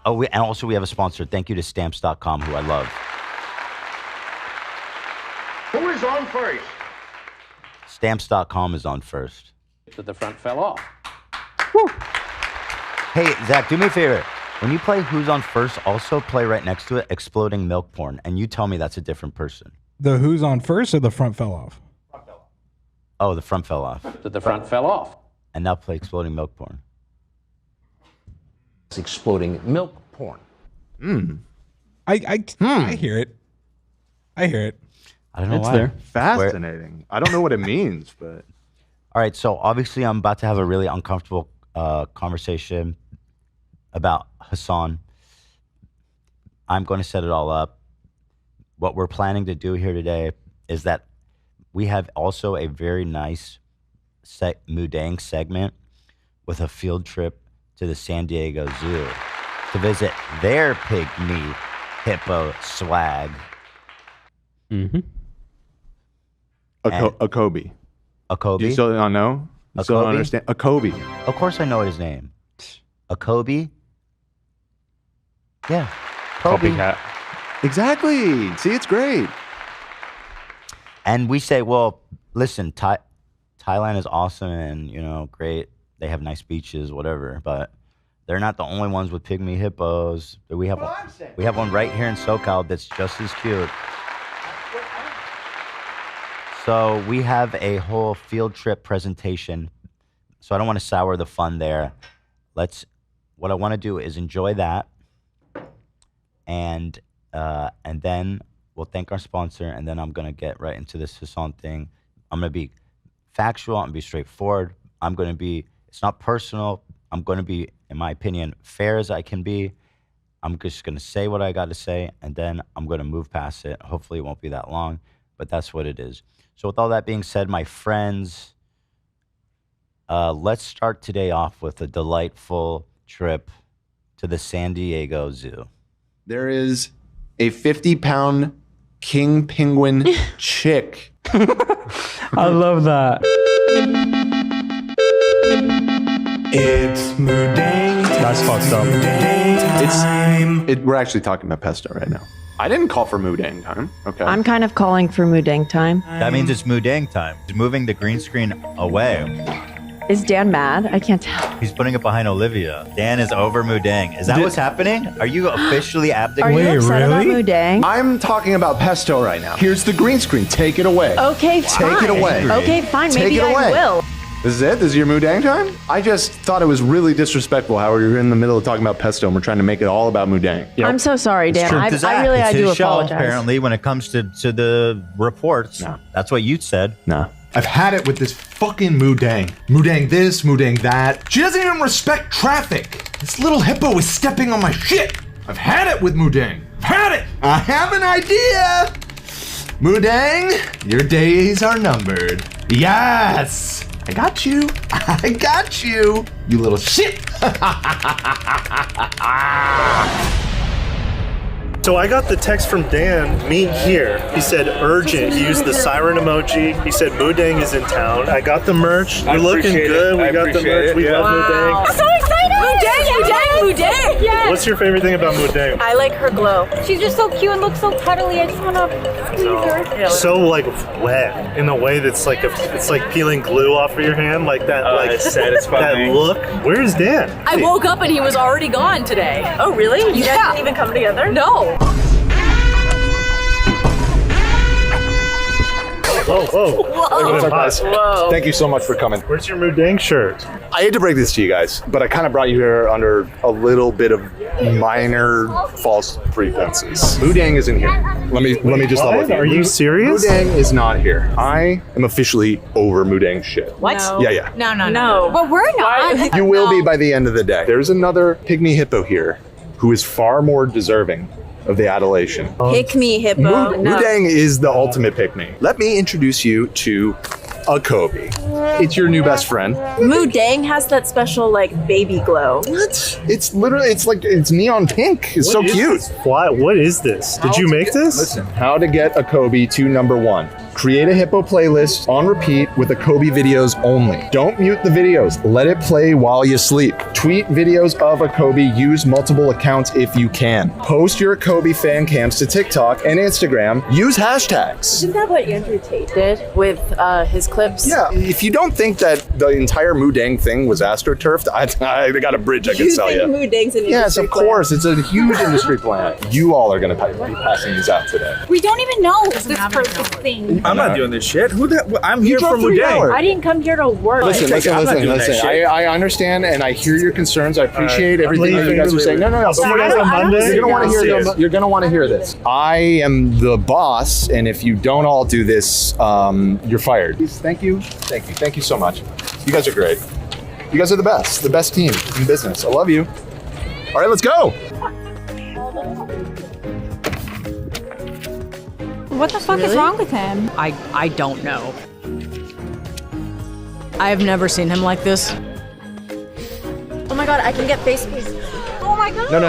And also we have a sponsor. Thank you to Stamps.com, who I love. Who is on first? Stamps.com is on first. That the front fell off. Woo. Hey, Zach, do me a favor. When you play Who's on First, also play right next to it Exploding Milk Porn, and you tell me that's a different person. The Who's on First or the front fell off? Oh, the front fell off. That the front fell off. And now play Exploding Milk Porn. It's exploding milk porn. I hear it. I hear it. I don't know It's why. there. Fascinating. I don't know what it means, but... All right, so obviously I'm about to have a really uncomfortable conversation about Hasan. I'm going to set it all up. What we're planning to do here today is that we have also a very nice Mudang segment with a field trip to the San Diego Zoo to visit their pygmy hippo swag. Mm-hmm. A Kobe. A Kobe? You still don't know? You still don't understand? A Kobe. Of course I know his name. A Kobe? Yeah. Kobe. Copycat. Exactly. See, it's great. And we say, well, listen, Thailand is awesome and, you know, great. They have nice beaches, whatever, but they're not the only ones with pygmy hippos. We have one right here in SoCal that's just as cute. So we have a whole field trip presentation. So I don't want to sour the fun there. What I want to do is enjoy that. And then we'll thank our sponsor, and then I'm going to get right into this Hasan thing. I'm going to be factual. I'm going to be straightforward. It's not personal. I'm going to be, in my opinion, fair as I can be. I'm just going to say what I got to say, and then I'm going to move past it. Hopefully it won't be that long, but that's what it is. So with all that being said, my friends, let's start today off with a delightful trip to the San Diego Zoo. There is a 50-pound king penguin chick. I love that. It's Mudang. That's fucked up. We're actually talking about pesto right now. I didn't call for Mudang time. Okay. I'm kind of calling for Mudang time. That means it's Mudang time. He's moving the green screen away. Is Dan mad? I can't tell. He's putting it behind Olivia. Dan is over Mudang. Is that what's happening? Are you officially abdicating? Are you upset about Mudang? I'm talking about pesto right now. Here's the green screen. Take it away. Okay, fine. Take it away. Okay, fine. Take Maybe it away. I will. This is it? This is your Mudang time? I just thought it was really disrespectful how we were in the middle of talking about pesto and we're trying to make it all about Mudang. Yep. I'm so sorry, Dan. I It's do his show, apologize. apparently, when it comes to the reports. No. That's what you said. No. I've had it with this fucking Mudang. Mudang this, Mudang that. She doesn't even respect traffic. This little hippo is stepping on my shit. I've had it with Mudang. I've had it. I have an idea. Mudang, your days are numbered. Yes. I got you. I got you. You little shit. So I got the text from Dan, meet here. He said urgent. He used the siren emoji. He said Mudang is in town. I got the merch. You're looking good. We got the merch. We love Mudang. I'm so excited! Mudang! Yes. What's your favorite thing about Mudang? I like her glow. She's just so cute and looks so cuddly. I just want to squeeze her. So like wet in a way that's like it's like peeling glue off of your hand, like that. Like it's satisfying. That look. Where's Dan? I woke up and he was already gone today. Oh really? You guys didn't even come together? No. Whoa. What's up, guys? Whoa. Thank you so much for coming. Where's your Mudang shirt? I hate to break this to you guys, but I kind of brought you here under a little bit of minor false pretenses. Mudang isn't here. Let me just level with you. Are you serious? Mudang is not here. I am officially over Mudang shit. What? No. Yeah. No. But we're not. You will be by the end of the day. There's another pygmy hippo here who is far more deserving of the adulation. Pick me, hippo. Mudang is the ultimate pick-me. Let me introduce you to a Kobe. It's your new best friend. Mudang has that special like baby glow. What? It's literally, it's neon pink. It's so cute. What is this? Did you make this? Listen, how to get a Kobe to number one. Create a hippo playlist on repeat with the Kobe videos only. Don't mute the videos. Let it play while you sleep. Tweet videos of a Kobe. Use multiple accounts if you can. Post your Kobe fan cams to TikTok and Instagram. Use hashtags. Isn't that what Andrew Tate did with his clips? Yeah, if you don't think that the entire Mudang thing was astroturfed, I got a bridge I can sell you. Mudang's an Yes, industry of course. It's a huge industry plan. You all are going to be passing these out today. We don't even know this person's thing. I'm not doing this shit. Who the? I'm here for drove 3 Mudang. hours. I didn't come here to work. Listen. I'm not doing that shit. I understand and I hear your concerns. I appreciate everything that you guys are saying. No. I'll see you guys on Monday. You're gonna want to hear. See You're gonna want to hear this. I am the boss, and if you don't all do this, you're fired. Thank you so much. You guys are great. You guys are the best team in business. I love you. All right, let's go. What the fuck is wrong with him? I don't know. I've never seen him like this. Oh my god, I can get face paint. Oh my god. No.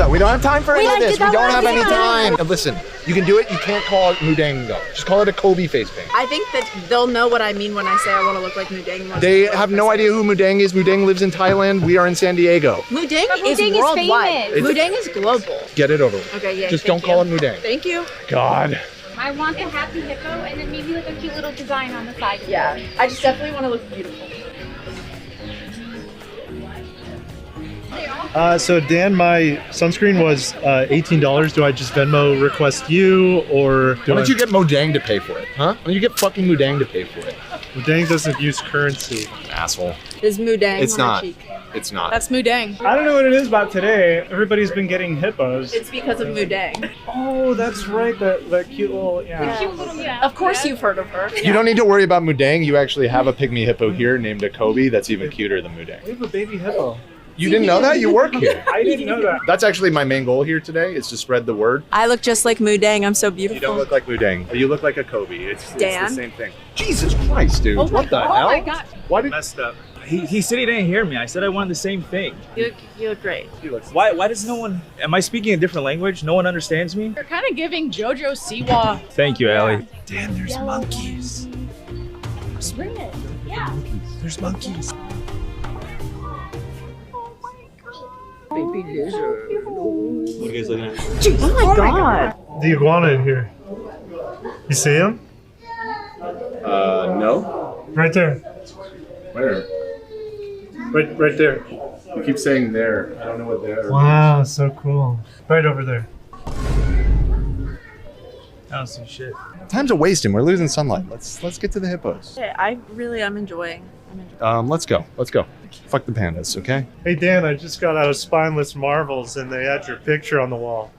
We don't have time for any of this. We don't have any time. time. Listen, you can do it. You can't call it Mudang though. Just call it a Kobe face paint. I think that they'll know what I mean when I say I want to look like Mudang. They have no idea who Mudang is. Mudang lives in Thailand. We are in San Diego. Mudang is Mudang is worldwide. famous. Mudang is global. Get it over with. Okay, yeah. Just don't call it Mudang. Thank you. God. I want the happy hippo and then maybe like a cute little design on the side. Yeah, I just definitely want to look beautiful. So Dan, my sunscreen was $18. Do I just Venmo request you, or Why don't you get Mudang to pay for it, huh? Why don't you get fucking Mudang to pay for it? Mudang doesn't use currency. Asshole. Is Mudang It's on her not. cheek? It's not. That's Mudang. I don't know what it is about today. Everybody's been getting hippos. It's because of Mudang. Oh, that's right. That cute little yeah. Of course you've heard of her. You don't need to worry about Mudang. You actually have a pygmy hippo here named a Kobe that's even cuter than Mudang. We have a baby hippo. You didn't know that? You work here. I didn't know that. That's actually my main goal here today, is to spread the word. I look just like Mudang. I'm so beautiful. You don't look like Mudang. You look like a Kobe. It's Dan? the same thing. Jesus Christ, dude. What the hell? Oh my god. Why did Messed up. He said he didn't hear me. I said I wanted the same thing. You look great. Why does no one? Am I speaking a different language? No one understands me. You're kind of giving JoJo Siwa. Thank you, Allie. Dan, there's monkeys. Bring it. Yeah. There's monkeys. Baby lizard. What are you guys looking at? Oh my god. The iguana in here. You see him? No. Right there. Where? Right there. You keep saying there. I don't know what there. Wow, so cool. Right over there. I don't see shit. Time's a wasting. We're losing sunlight. Let's get to the hippos. Okay, I really am enjoying. I'm enjoying. Let's go. Fuck the pandas, okay? Hey Dan, I just got out of Spineless Marvels and they had your picture on the wall.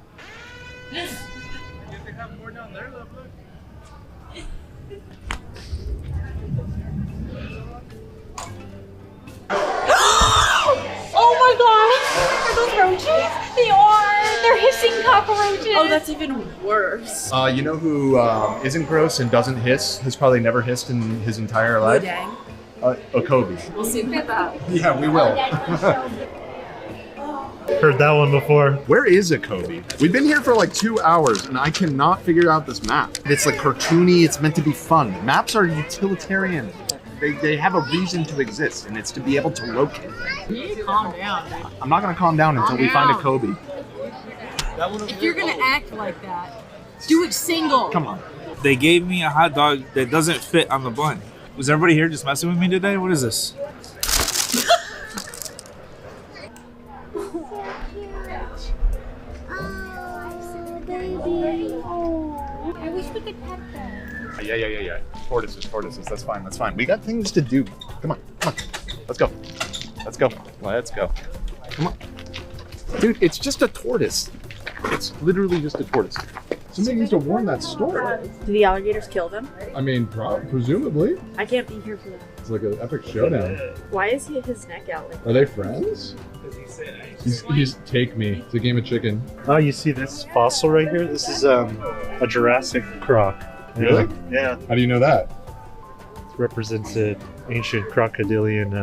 Oh my god. Are those roaches? They are. They're hissing cockroaches. Oh, that's even worse. You know who isn't gross and doesn't hiss? Has probably never hissed in his entire life? Mudang. A Kobe. We'll see about that. Yeah, we will. Heard that one before. Where is a Kobe? We've been here for like 2 hours and I cannot figure out this map. It's like cartoony, it's meant to be fun. Maps are utilitarian. They have a reason to exist, and it's to be able to locate things. You need to calm down. I'm not gonna calm down until we find a Kobe. If you're gonna act like that, do it single. Come on. They gave me a hot dog that doesn't fit on the bun. Was everybody here just messing with me today? What is this? I wish we could pet them. Yeah. Tortoises. That's fine. We got things to do. Come on. Let's go. Come on. Dude, it's just a tortoise. It's literally just a tortoise. Somebody needs to warn that store. Do the alligators kill them? I mean, presumably. I can't be here for that. It's like an epic showdown. Why is his neck out like that? Are they friends? He's take me. It's a game of chicken. Oh, you see this fossil right here? This is a Jurassic croc. Really? Yeah. How do you know that? It represents an ancient crocodilian.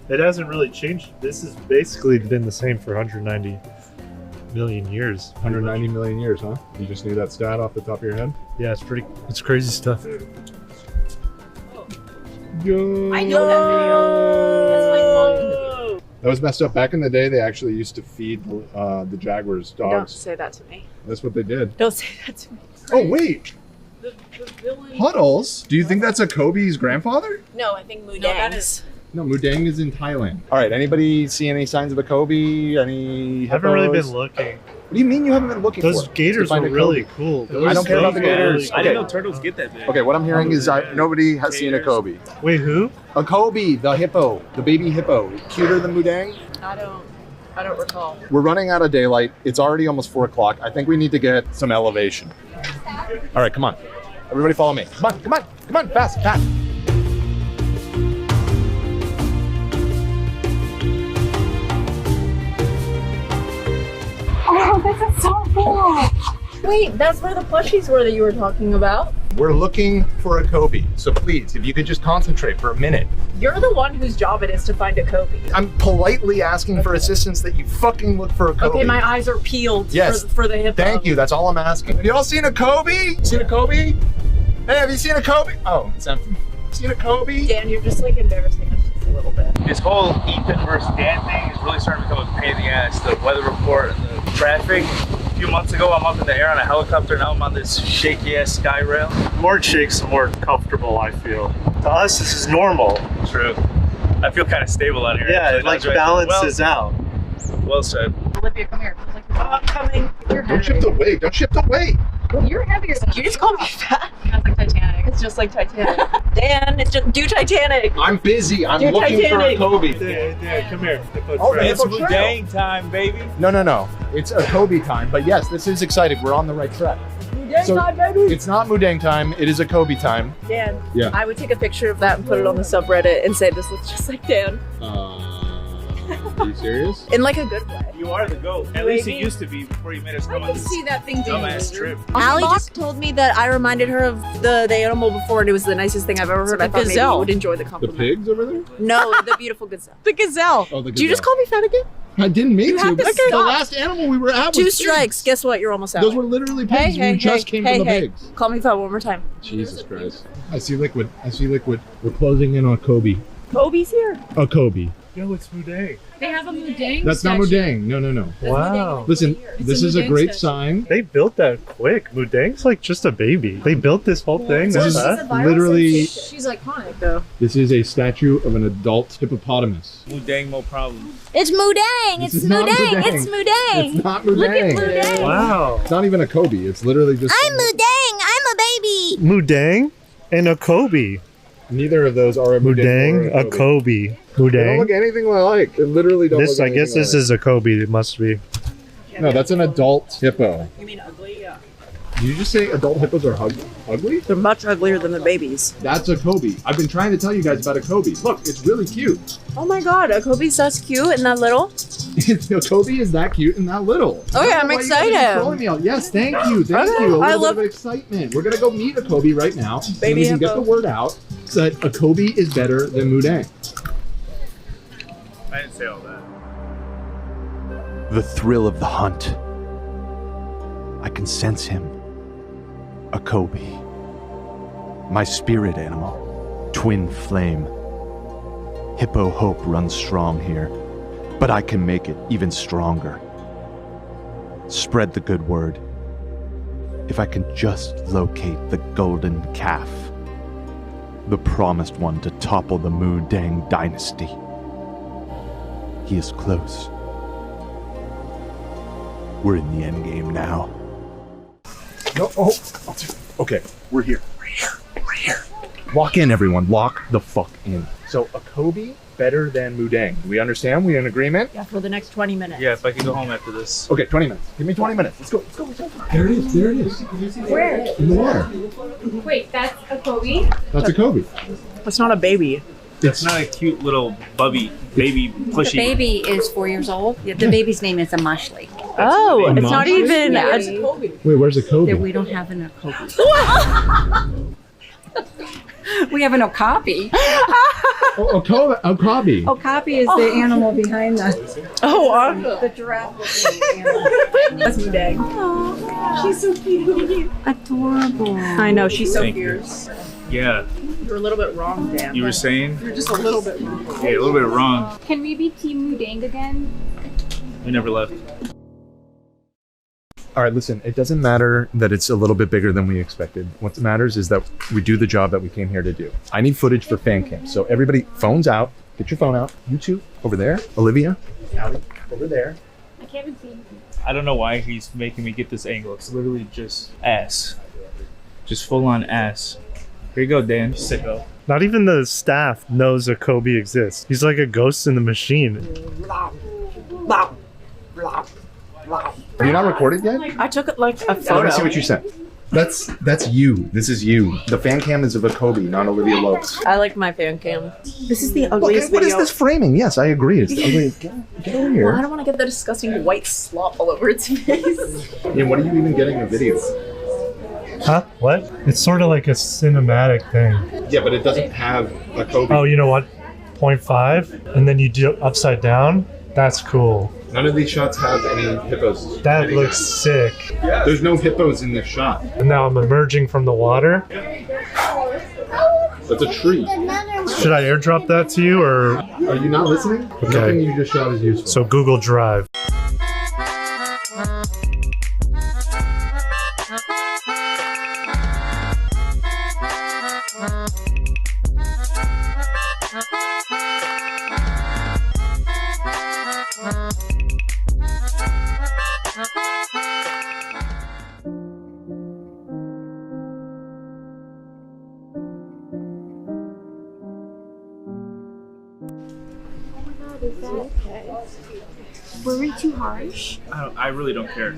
It hasn't really changed. This has basically been the same for 190 million years. 190 million years, huh? You just knew that stat off the top of your head? Yeah, it's crazy stuff. I know that video. That's my mom. That was messed up. Back in the day, they actually used to feed the jaguars Don't dogs. say that to me. That's what they did. Don't say that to me. Oh, wait. The villain. Puddles? Do you think that's a Kobe's grandfather? No, I think Mudang's. No, that is. No, Mudang is in Thailand. All right, anybody see any signs of a Kobe? Any I haven't really hippos? been looking. What do you mean you haven't been looking Those for? gators To find were a really Kobe. cool. I don't care about the gators. Really I Okay. didn't know turtles get that big. Okay, what I'm hearing is nobody has seen a Gators. Kobe. Wait, who? A Kobe, the hippo, the baby hippo. Cuter than Mudang? I don't recall. We're running out of daylight. It's already almost 4 o'clock. I think we need to get some elevation. All right, come on. Everybody follow me. Come on, fast. Oh, this is so cool. Wait, that's where the plushies were that you were talking about. We're looking for a Kobe. So please, if you could just concentrate for a minute. You're the one whose job it is to find a Kobe. I'm politely asking for assistance that you fucking look for a Kobe. Okay, my eyes are peeled Yes. for the hippo. Thank you. That's all I'm asking. Have you all seen a Kobe? Seen a Kobe? Hey, have you seen a Kobe? Oh, it's empty. Seen a Kobe? Dan, you're just like embarrassing us just a little bit. This whole Ethan versus Dan thing is really starting to become a pain in the ass. The weather report and the traffic. A few months ago, I'm up in the air on a helicopter. Now I'm on this shaky ass sky rail. More shakes, more comfortable, I feel. To us, this is normal. True. I feel kind of stable out here. Yeah, actually. it like That's right. balances out. Well said. Olivia, come here. I'm coming. You're Don't shift the weight. Don't shift the weight. You're heavier than you just called me fat. That's like Titanic. It's just like Titanic. Dan, it's just do Titanic. I'm busy. I'm You're looking Titanic. for a Kobe. Dan, come here. Oh, man. It's Mudang time, baby. No. It's a Kobe time. But yes, this is exciting. We're on the right track. Mudang So- time, baby. It's not Mudang time. It is a Kobe time. Dan, Yeah. I would take a picture of that and put it on the subreddit and say this looks just like Dan. Are you serious? In like a good way. You are the GOAT. At least it used to be before you made us come on this that thing dumbass trip. Allie just told me that I reminded her of the animal before and it was the nicest thing I've ever heard. I thought maybe you would enjoy the The compliment. pigs over there? No, the beautiful gazelle. The gazelle. Oh, the Did you just gazelle. call me fat again? I didn't mean to. have to The stop. last animal we were at was 2 pigs. strikes. Guess what? You're almost out. Those were literally pigs. We just came from the pigs. Call me fat one more time. Jesus Christ. I see liquid. We're closing in on Kobe. Kobe's here. A Kobe. Yo, it's Mudang. They have a Mudang That's not Mudang. No. Wow. Listen, this is a great sign. They built that quick. Mudang's like just a baby. They built this whole thing. This That's is that. literally, She's iconic though. this is a statue of an adult hippopotamus. Mudang, no problem. It's Mudang. This It's is not Mudang. Mudang. It's Mudang. It's not Look at Mudang. Mudang. Wow. It's not even a Kobe. It's literally just. I'm Mudang. I'm a baby. Mudang and a Kobe. Neither of those are a Mudang, or a Kobe. They don't Mudang. look anything alike. They literally don't This, look I guess anything this is a Kobe. It must be. alike. No, that's an adult hippo. You mean ugly? Yeah. Did you just say adult hippos are ugly? They're much uglier than the babies. That's a Kobe. I've been trying to tell you guys about a Kobe. Look, it's really cute. Oh my god, a Kobe's that's cute and that little. A Kobe is that cute and that little. Okay, I don't know I'm why you guys are excited. trolling me out. Yes, thank you. Thank Okay, you. A I little love- bit of excitement. We're gonna go meet a Kobe right now. So Baby we can get hippo. the word out that a Kobe is better than Mudang. I didn't say all that. The thrill of the hunt. I can sense him. A Kobe. My spirit animal. Twin flame. Hippo hope runs strong here, but I can make it even stronger. Spread the good word. If I can just locate the golden calf. The promised one to topple the Mudang dynasty. He is close. We're in the endgame now. No, okay, we're here. We're here. Lock in, everyone. Lock the fuck in. So a Kobe better than Mudang. Do we understand? We in agreement? Yeah, for the next 20 minutes. Yeah, if I could go home after this. Okay, 20 minutes. Give me 20 minutes. Let's go. There it is. There it is. Where? In the water. Wait, that's a Kobe? That's a Kobe. That's not a baby. It's not a cute little baby pushy. The baby is 4 years old. The baby's name is Amashli. Oh, it's not even. Yeah. Wait, where's the Kobe? That we don't have in a Kobe. We have an okapi. Okabi. Okapi is the animal behind the. Oh, awesome. The giraffe. That's Mudang. She's so cute. Adorable. I know, she's so Thank fierce. Yeah. You're a little bit wrong, Dan. You were saying? You're just a little bit wrong. Yeah, a little bit wrong. Can we be Team Mudang again? We never left. All right, listen, it doesn't matter that it's a little bit bigger than we expected. What matters is that we do the job that we came here to do. I need footage for fan cam. So everybody, phones out. Get your phone out. You two, over there. Olivia, Allie, over there. I can't even see. I don't know why he's making me get this angle. It's literally just ass. Just full on ass. Here you go, Dan. Sicko. Not even the staff knows a Kobe exists. He's like a ghost in the machine. Are you not recorded yet? I took it like a I photo. want to see what you sent. That's you. This is you. The fan cam is of a Kobe, not Olivia Lopes. I like my fan cam. This is the Look, ugliest what is video. this framing? Yes, I agree. It's the ugliest. Get over here. Well, I don't want to get the disgusting white slop all over its face. Yeah, what are you even getting in the video? Huh? What? It's sort of like a cinematic thing. Yeah, but it doesn't have a Kobe. Oh, you know what? 0.5, and then you do it upside down. That's cool. None of these shots have any hippos. That looks sick. There's no hippos in this shot. And now I'm emerging from the water. That's a tree. Should I airdrop that to you, or Are you not listening? Okay. Nothing you just shot is useful. so Google Drive? Were we too harsh? I really don't care.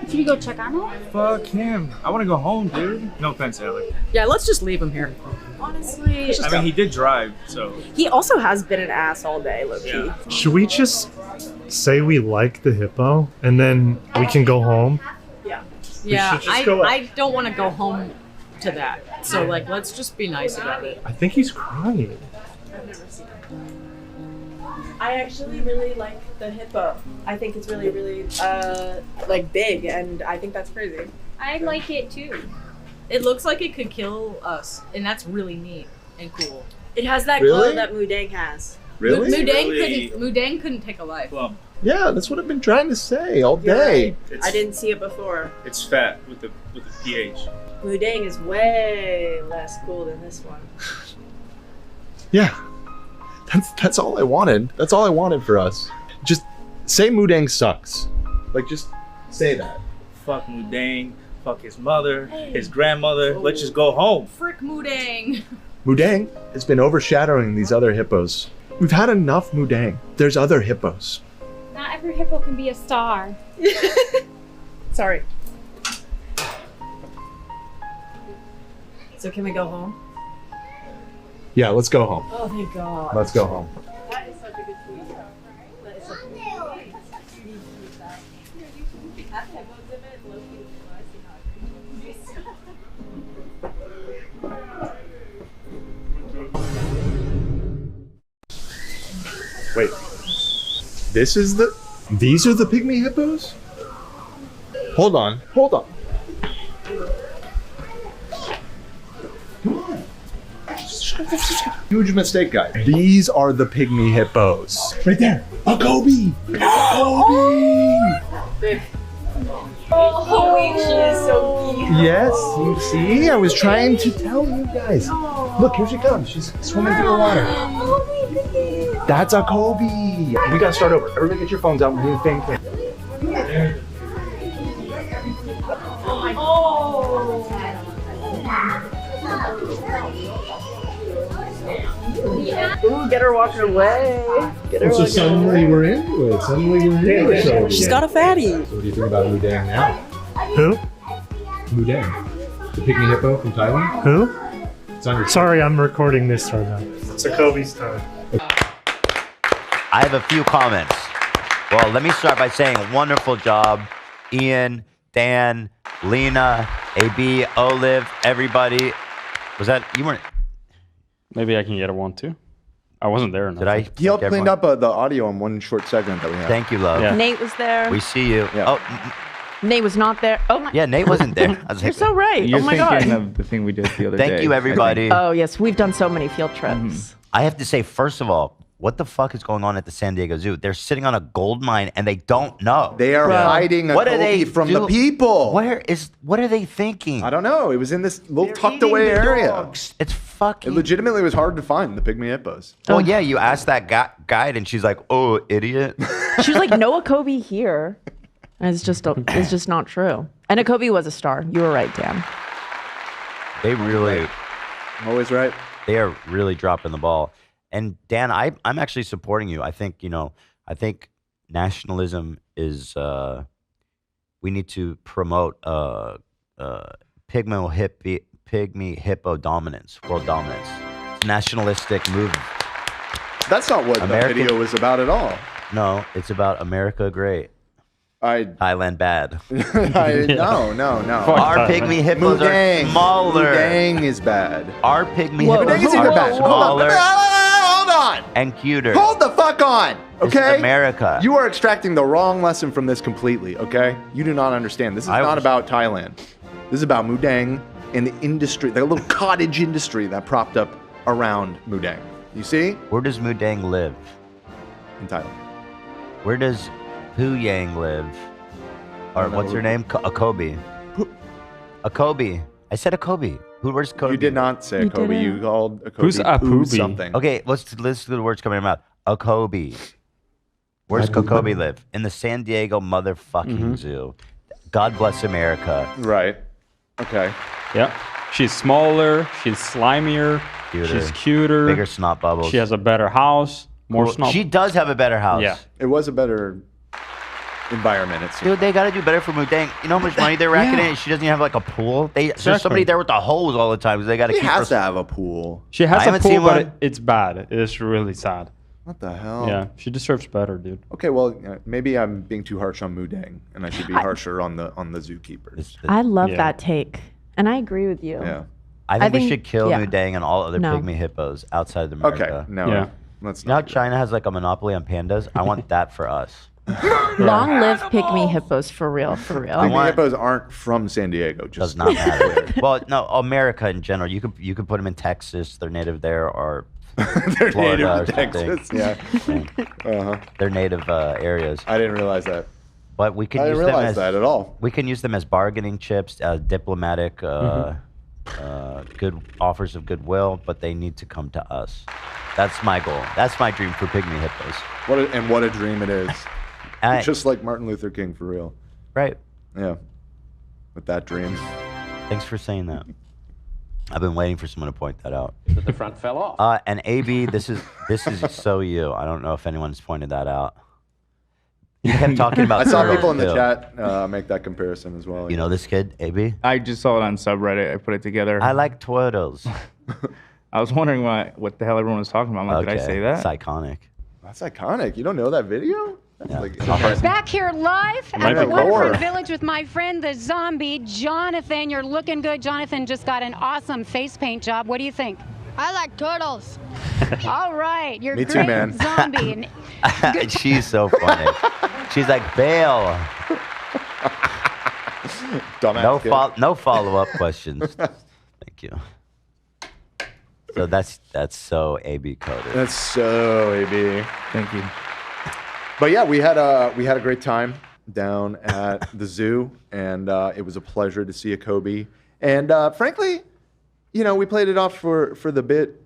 Should we go check on it? Fuck him. I want to go home, dude. No offense, Alec. Yeah, let's just leave him here. Honestly, I mean, he did drive, so. he also has been an ass all day, low-key. Yeah. Should we just say we like the hippo, and then we can go home? Yeah, should just go up. I don't want to go home to that. So, like, let's just be nice about it. I think he's crying. I actually really like the hippo. I think it's really, really, like, big, and I think that's crazy. I like it too. It looks like it could kill us, and that's really neat and cool. It has that Really? glow that Mudang has. Really? Mudang couldn't take a life. Plump. Yeah, that's what I've been trying to say all day. It's, I didn't see it before. It's fat with the pH. Mudang is way less cool than this one. Yeah. That's all I wanted. That's all I wanted for us. Just say Mudang sucks. Like, just say that. Fuck Mudang. Fuck his mother, his grandmother. Let's just go home. Frick Mudang. Mudang has been overshadowing these other hippos. We've had enough Mudang. There's other hippos. Not every hippo can be a star. Sorry. So can we go home? Yeah, let's go home. Oh, thank God. Let's go home. That is such a good tweet. That is such a good Wait. These are the pygmy hippos? Hold on. Huge mistake, guys. These are the pygmy hippos. Right there. A Kobe. Oh, she is so cute. Yes, you see? I was trying to tell you guys. Look, here she comes. She's swimming through the water. Oh my goodness. That's a Kobe. We gotta start over. Everybody get your phones out. We're doing fan cam. Ooh, get her walking away. Get her So walking suddenly we're into it. Suddenly we're into it. So She's got a fatty. what do you think about Mudang now? Who? Mudang. The pygmy hippo from Thailand? Who? It's on your Sorry, I'm recording this right now. It's a Kobe's time. I have a few comments. Well, let me start by saying wonderful job, Ian, Dan, Lena, AB, Olive, everybody. Was that, you weren't, Maybe I can get one too. I wasn't there. Did I? He helped clean up the audio in one short segment that we had. Thank you, love. Yeah. Nate was there. We see you. Yeah. Oh, Nate was not there. Oh my. yeah, Nate wasn't there. I was You're like, so right. You're oh my thinking god. of the thing we did the other day. thank you, everybody. Oh yes, we've done so many field trips. I have to say, first of all, what the fuck is going on at the San Diego Zoo? They're sitting on a gold mine and they don't know. They are hiding a What are Kobe they from the do- people. What are they thinking? I don't know. It was in this little tucked away area. It's fucking. It legitimately was hard to find the pygmy hippos. Well, yeah, you asked that guide and she's like, "Oh, idiot." She was like, "No Akobe here." And it's just not true. And Akobe was a star. You were right, Dan. They really, Always right. they are really dropping the ball. And Dan, I'm actually supporting you. I think I think nationalism is. We need to promote pygmy hippo dominance, world dominance. It's a nationalistic movement. That's not what American- the video was about at all. No, it's about America great, Thailand bad. No. Our pygmy hippos are smaller. Mudang is bad. Our pygmy Whoa. hippos Mudang is even are bad. smaller Hold on. and cuter. Hold the fuck on. This is Okay? America. You are extracting the wrong lesson from this completely, okay? You do not understand. This is I not was- about Thailand. This is about Mudang and the industry, the little cottage industry that propped up around Mudang. You see? Where does Mudang live? In Thailand. Where does Pu Yang live? Or what's her name? Akobe. Akobe. I said Akobe. Where's Kobe? You did not say You Kobe. didn't. You called a Kobe. Who's a Poo Poobie? something. Okay, let's listen to the words coming out. Akobe. Where's Kobe live? In the San Diego motherfucking zoo. God bless America. Right. Okay. Yeah. She's smaller. She's slimier. Cuter. She's cuter. Bigger snot bubbles. She has a better house. More Well, snot. She does have a better house. Yeah. It was a better environment. It seemed. Dude, they gotta do better for Mudang. You know how much money they're racking in? She doesn't even have like a pool. There's somebody there with the hose all the time. So they gotta He keep has her. to have a pool. She I has a haven't pool, seen but one. it's bad. It's really sad. What the hell? Yeah. She deserves better, dude. Okay, well, maybe I'm being too harsh on Mudang, and I should be harsher on the zookeepers. It's the- I love Yeah. that take, and I agree with you. Yeah. I think we think- should kill yeah. Mudang and all other No. pygmy hippos outside of America. Okay. No. Yeah. Let's You know how not. do China has like a monopoly on pandas? I want that for us. Long live pygmy hippos for real, for real. that. Pygmy want- hippos aren't from San Diego. Does Just not matter. Well, no, America in general. You could put them in Texas. They're native there, or They're Florida native or to Texas. something. Yeah. They're native areas. I didn't realize that. But we can I use didn't them realize as that at all. we can use them as bargaining chips, diplomatic, good offers of goodwill. But they need to come to us. That's my goal. That's my dream for pygmy hippos. What a dream it is. I- Just like Martin Luther King, for real. Right. Yeah. With that dream. Thanks for saying that. I've been waiting for someone to point that out. That the front fell off. And AB, this is so you. I don't know if anyone's pointed that out. You kept talking about. I saw turtles, people in the too. chat make that comparison as well. You know this kid, AB? I just saw it on subreddit. I put it together. I like turtles. I was wondering what the hell everyone was talking about. I'm like, did I say that? It's iconic. That's iconic. You don't know that video? That's Yeah. like, Back here live might at the be Waterfront more. Village with my friend the zombie, Jonathan. You're looking good. Jonathan just got an awesome face paint job. What do you think? I like turtles. All right. You're Me great too, man. zombie. And She's so funny. She's like, bail. dumbass kid. No follow-up questions. Thank you. So that's so AB coded. That's so AB. Thank you. But yeah, we had a great time down at the zoo, and it was a pleasure to see a Kobe. And frankly, you know, we played it off for the bit,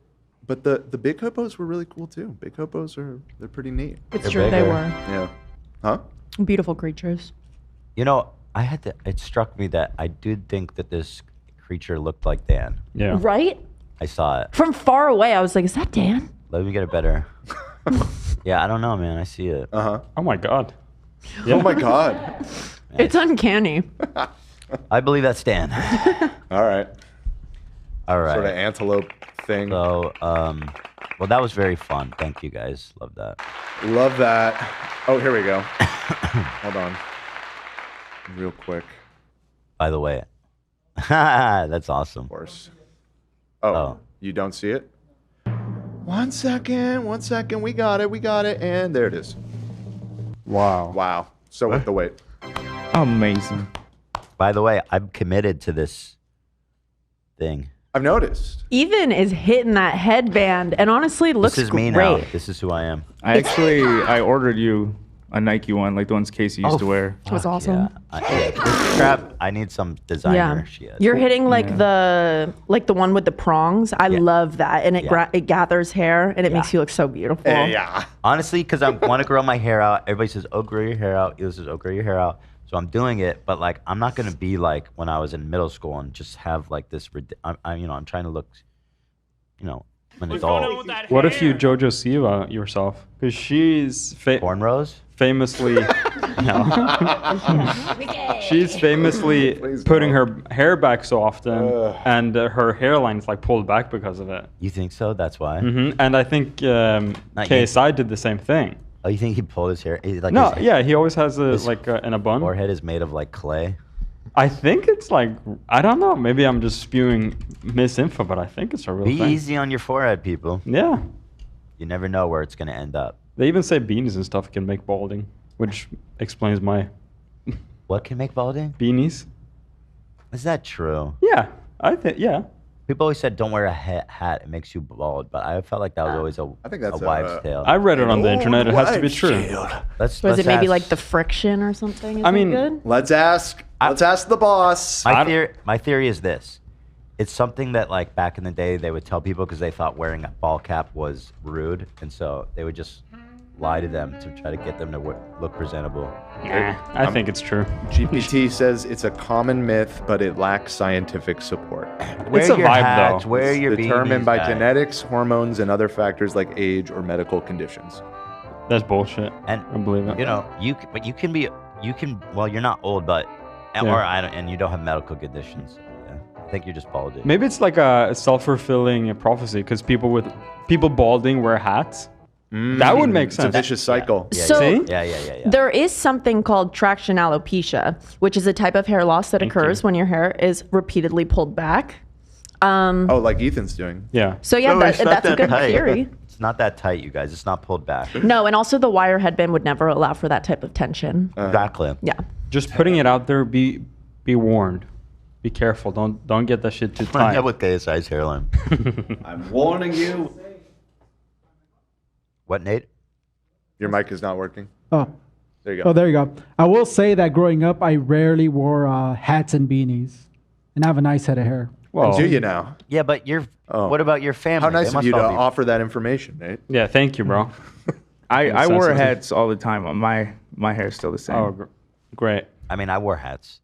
but the big hippos were really cool too. Big hippos they're pretty neat. It's They're true, they bigger. were Yeah. Huh? beautiful creatures. You know, it struck me that I did think that this creature looked like Dan. Yeah. Right? I saw it. From far away, I was like, "Is that Dan?" Let me get it better. Yeah, I don't know, man. I see it. Uh-huh. Oh my god. Oh my god. It's uncanny. I believe that's Dan. All right. All right. Sort of antelope thing. So, well, that was very fun. Thank you, guys. Love that. Love that. Oh, here we go. Hold on. Real quick. By the way, that's awesome. Of course. Oh, Oh. you don't see it? 1 second. 1 second. We got it. And there it is. Wow. So with the wait. Amazing. By the way, I'm committed to this thing. I've noticed. Even is hitting that headband, and honestly, looks This is me great. now. This is who I am. I ordered you a Nike one, like the ones Casey used to wear. It was awesome. This crap, I need some designer shit. You're hitting like the one with the prongs. I love that, and it gathers hair, and it makes you look so beautiful. Honestly, because I want to grow my hair out. Everybody says, "Oh, grow your hair out." This says, "Oh, grow your hair out." So I'm doing it, but like I'm not gonna be like when I was in middle school and just have like this. I'm trying to look, an adult. What if you Jojo Siwa yourself? Because she's cornrows. Famously, she's famously putting her hair back so often, and her hairline is like pulled back because of it. You think so? That's why. And I think KSI did the same thing. Oh, you think he pulled his hair? No, he always has in a bun. Forehead is made of like clay. I think it's like, I don't know. Maybe I'm just spewing misinfo, but I think it's a real Be thing. easy on your forehead, people. Yeah. You never know where it's gonna end up. They even say beanies and stuff can make balding, which explains my. What can make balding? Beanies. Is that true? Yeah, I think yeah. People always said don't wear a hat; it makes you bald. But I felt like that was always a wives' tale. I read it on the internet. It has to be true. Let's Was it maybe ask- like the friction or something? Is I mean, good? Let's ask the boss. My theory is this: it's something that like back in the day they would tell people because they thought wearing a ball cap was rude, and so they would just lie to them to try to get them to look presentable. Nah, I think it's true. GPT says it's a common myth, but it lacks scientific support. It's a vibe, though. Wear your determined beanies, by guys. genetics, hormones, and other factors like age or medical conditions. That's bullshit. And I believe it. Well, you're not old, but Yeah. and you don't have medical conditions. Yeah. I think you're just balding. Maybe it's like a self-fulfilling prophecy because people balding wear hats. That would make It's a sense. vicious cycle. So- See? Yeah. There is something called traction alopecia, which is a type of hair loss that occurs when your hair is repeatedly pulled back. Oh, like Ethan's doing. Yeah. So yeah, No, it's not that's a that good tight. theory. It's not that tight, you guys. It's not pulled back. No, and also the wire headband would never allow for that type of tension. Exactly. Yeah. Just putting it out there. Be warned. Be careful. Don't get that shit too Yeah, tight. with KSI's hairline. I'm warning you. What, Nate? Your mic is not working. Oh. There you go. Oh, there you go. I will say that growing up, I rarely wore hats and beanies, and I have a nice head of hair. Well, do you now? Yeah, but what about your family? How nice They of must you to all be- offer that information, Nate. Yeah, thank you, bro. I wear sensitive. hats all the time. My hair is still the same. Oh, great. I mean, I wore hats.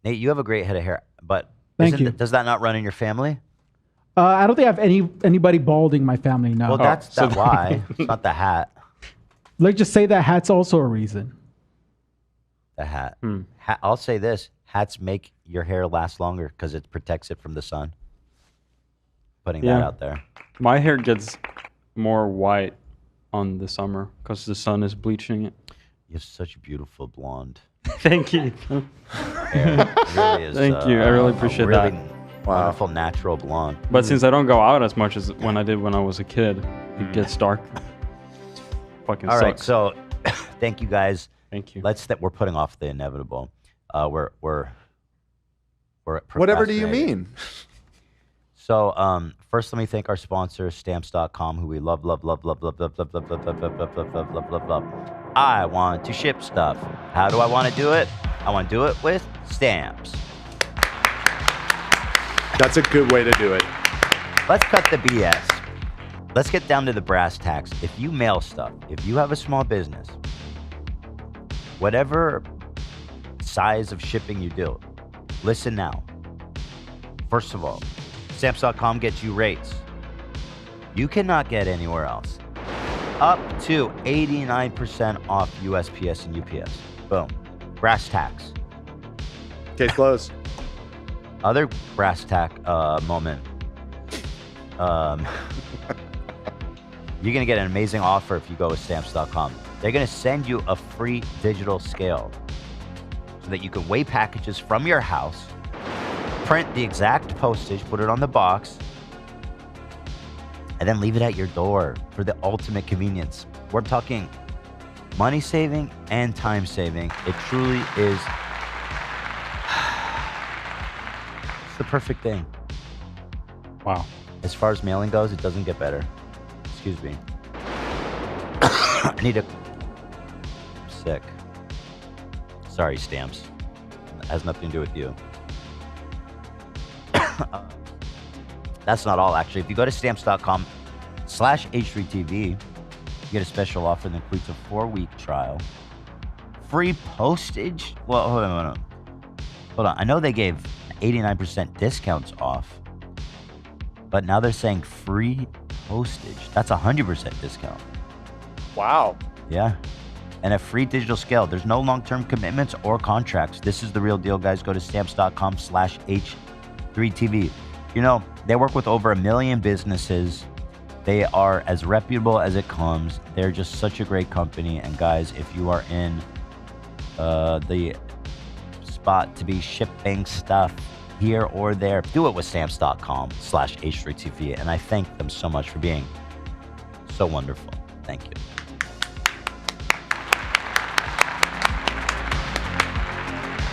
Nate, you have a great head of hair, but Thank you. does that not run in your family? I don't think I have anybody balding in my family now. Well, that's why. It's not the hat. Let's just say that hat's also a reason. The hat. I'll say this: hats make your hair last longer because it protects it from the sun. Putting that out there. My hair gets more white on the summer because the sun is bleaching it. You have such beautiful blonde Thank you. hair. It really is, Thank you. I really appreciate really that. Wonderful natural blonde. But since I don't go out as much as when I did when I was a kid, it gets dark. Fucking All sucks. right, so thank you guys. Thank you. We're putting off the inevitable. We're Whatever do you procrastinating. mean? So first, let me thank our sponsor, Stamps.com, who we love. I want to ship stuff. How do I want to do it? I want to do it with stamps. That's a good way to do it. Let's cut the BS. Let's get down to the brass tacks. If you mail stuff, if you have a small business, whatever size of shipping you do, listen now. First of all, Stamps.com gets you rates you cannot get anywhere else. Up to 89% off USPS and UPS. Boom. Brass tacks. Case closed. Other brass tack moment. You're going to get an amazing offer if you go with Stamps.com. They're going to send you a free digital scale so that you can weigh packages from your house, print the exact postage, put it on the box, and then leave it at your door for the ultimate convenience. We're talking money saving and time saving. It truly is it's the perfect thing. Wow. As far as mailing goes, it doesn't get better. Excuse me. I need a... I'm sick. Sorry, stamps. It has nothing to do with you. That's not all, actually. If you go to stamps.com/H3TV, you get a special offer that includes a 4-week trial. Free postage? Well, hold on. I know they gave 89% discounts off, but now they're saying free postage. That's 100% discount. Wow. Yeah. And a free digital scale. There's no long-term commitments or contracts. This is the real deal, guys. Go to stamps.com/H3TV. You know, they work with over 1 million businesses. They are as reputable as it comes. They're just such a great company. And guys, if you are in the spot to be shipping stuff here or there, do it with stamps.com/H3TV. And I thank them so much for being so wonderful. Thank you.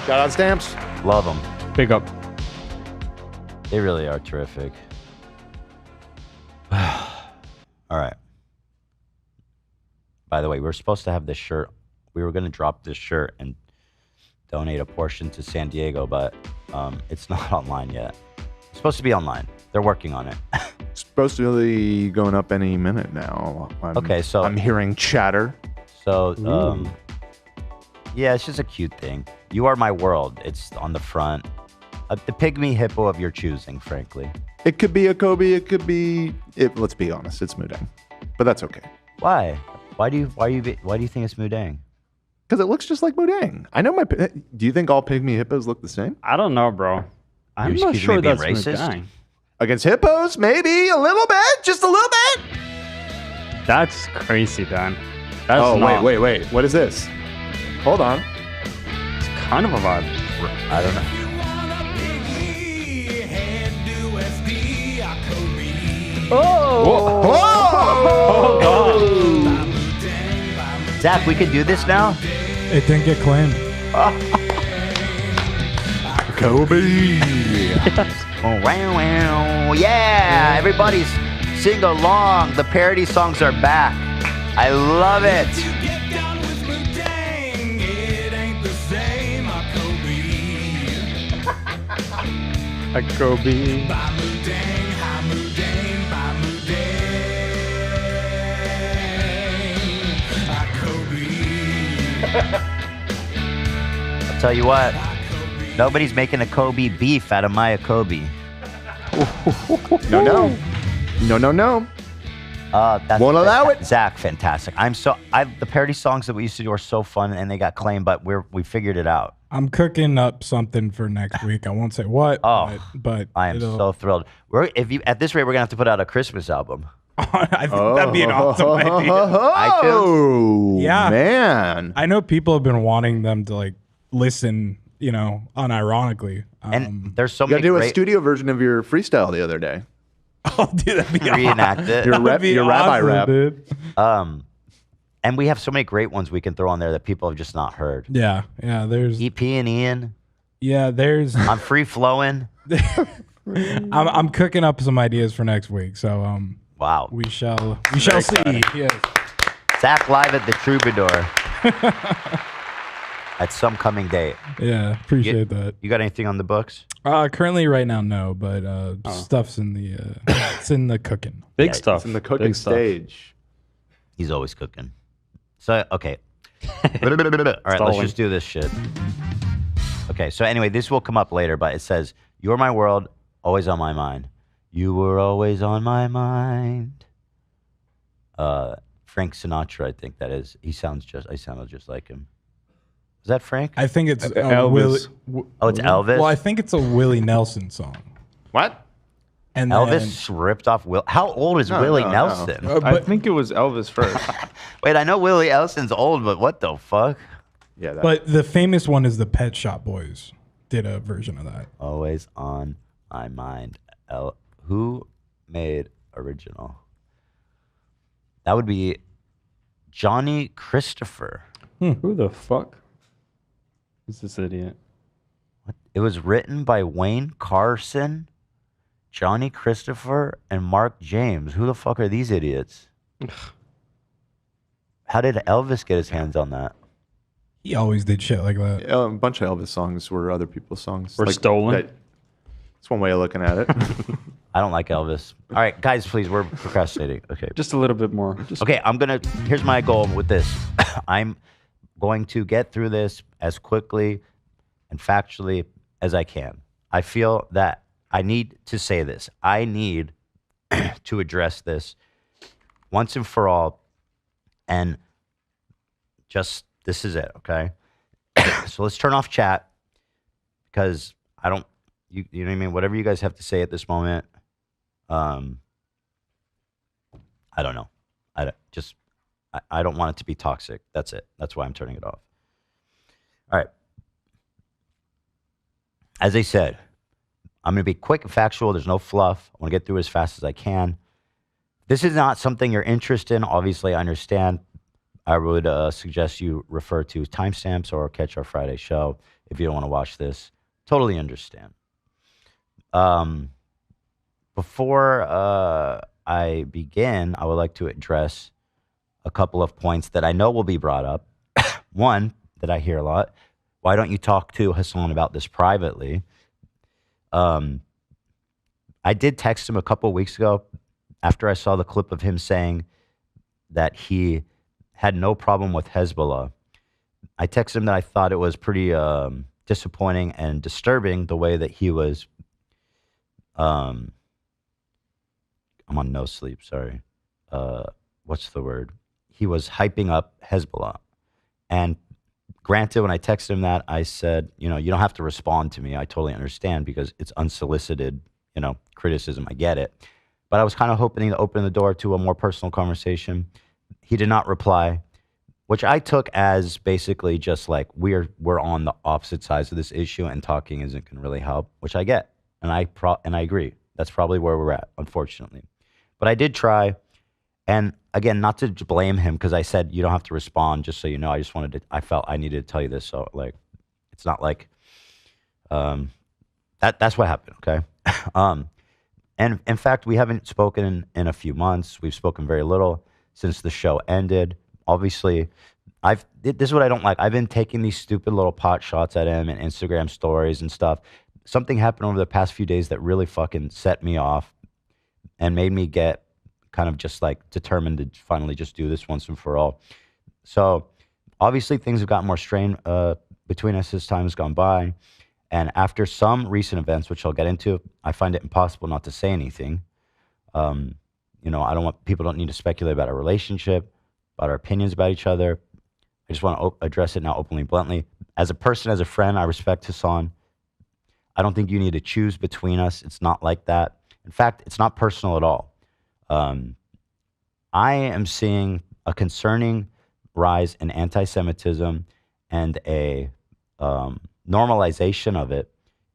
Shout out Stamps. Love them. Big up. They really are terrific. All right. By the way, we were supposed to have this shirt. We were going to drop this shirt and donate a portion to San Diego, but it's not online yet. It's supposed to be online. They're working on it. It's supposed to be going up any minute now. Okay, so I'm hearing chatter. So, yeah, it's just a cute thing. You are my world. It's on the front. The pygmy hippo of your choosing, frankly. It could be a Kobe. It could be. Let's be honest. It's Mudang, but that's okay. Why? Why do you think it's Mudang? Because it looks just like Mudang. I know my. Do you think all pygmy hippos look the same? I don't know, bro. I'm not sure that's racist. Against hippos, maybe a little bit, just a little bit. That's crazy, Dan. That's wait. What is this? Hold on. It's kind of a vibe. I don't know. Oh! Zach, we can do this now? It didn't get claimed. Kobe. Oh, wow. Yeah, everybody's sing along. The parody songs are back. I love it. A Kobe. I'll tell you what, nobody's making a Kobe beef out of my Kobe. No. Won't allow it. Zach, fantastic. The parody songs that we used to do are so fun, and they got claimed, but we figured it out. I'm cooking up something for next week. I won't say what. But I am so thrilled. At this rate, we're gonna have to put out a Christmas album. I think that'd be an awesome idea. iTunes? Yeah, man. I know people have been wanting them to like listen, unironically. And there's so You many. gotta do a studio version of your freestyle the other day. Oh, dude, that'd be reenact it. Your rabbi rap. Dude. And we have so many great ones we can throw on there that people have just not heard. Yeah. There's EP and Ian. Yeah, there's. I'm free flowing. I'm cooking up some ideas for next week. So wow, we shall see. Yes. Zach live at the Troubadour at some coming date. Yeah, appreciate that. You got anything on the books? Currently, right now, no. But stuff's in the it's in the cooking. Big stuff. It's in the cooking stage. He's always cooking. So okay. All right, let's just do this shit. Okay, so anyway, this will come up later, but it says, "You're my world, always on my mind. You were always on my mind." Frank Sinatra, I think that is. I sounded just like him. Is that Frank? I think it's Elvis. It's Elvis? Well, I think it's a Willie Nelson song. What? And Elvis ripped off Will. How old is Willie Nelson? I think it was Elvis first. Wait, I know Willie Nelson's old, but what the fuck? Yeah. But the famous one is the Pet Shop Boys did a version of that. Always on my mind. Who made original? That would be Johnny Christopher. Who the fuck is this idiot? It was written by Wayne Carson, Johnny Christopher, and Mark James. Who the fuck are these idiots? How did Elvis get his hands on that? He always did shit like that. A bunch of Elvis songs were other people's songs. Were stolen? That's one way of looking at it. I don't like Elvis. All right, guys, please, we're procrastinating. Okay. Just a little bit more. Okay, here's my goal with this. I'm going to get through this as quickly and factually as I can. I feel that I need to say this. I need to address this once and for all. And just, this is it, okay? So let's turn off chat because you know what I mean? Whatever you guys have to say at this moment, I don't know. I don't want it to be toxic. That's it. That's why I'm turning it off. All right. As I said, I'm going to be quick and factual. There's no fluff. I want to get through it as fast as I can. This is not something you're interested in. Obviously, I understand. I would suggest you refer to timestamps or catch our Friday show if you don't want to watch this. Totally understand. Before I begin, I would like to address a couple of points that I know will be brought up. One that I hear a lot: why don't you talk to Hasan about this privately? I did text him a couple of weeks ago after I saw the clip of him saying that he had no problem with Hezbollah. I texted him that I thought it was pretty disappointing and disturbing the way that he was. I'm on no sleep, sorry. What's the word? He was hyping up Hezbollah. And granted, when I texted him that, I said, you don't have to respond to me. I totally understand because it's unsolicited, criticism. I get it. But I was kind of hoping to open the door to a more personal conversation. He did not reply, which I took as basically just like we're on the opposite sides of this issue and talking isn't going to really help, which I get. And I agree. That's probably where we're at, unfortunately. But I did try. And again, not to blame him because I said you don't have to respond, just so you know. I felt I needed to tell you this. So it's not like that's what happened. Okay. And in fact, we haven't spoken in a few months. We've spoken very little since the show ended. Obviously, this is what I don't like. I've been taking these stupid little pot shots at him and Instagram stories and stuff. Something happened over the past few days that really fucking set me off and made me get kind of just determined to finally just do this once and for all. So obviously things have gotten more strained between us as time has gone by. And after some recent events, which I'll get into, I find it impossible not to say anything. People don't need to speculate about our relationship, about our opinions about each other. I just want to address it now openly, bluntly. As a person, as a friend, I respect Hasan. I don't think you need to choose between us. It's not like that. In fact, it's not personal at all. I am seeing a concerning rise in anti-Semitism and a normalization of it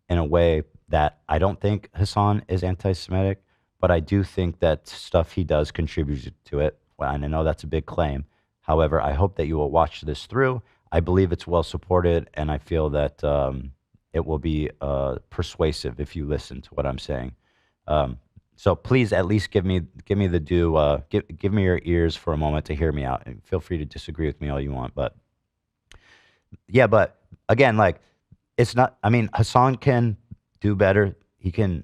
in a way that I don't think Hasan is anti-Semitic, but I do think that stuff he does contributes to it. And I know that's a big claim. However, I hope that you will watch this through. I believe it's well supported, and I feel that it will be persuasive if you listen to what I'm saying. So please at least give me the due. Give me your ears for a moment to hear me out. And feel free to disagree with me all you want. But yeah, but again, it's not. I mean, Hasan can do better. He can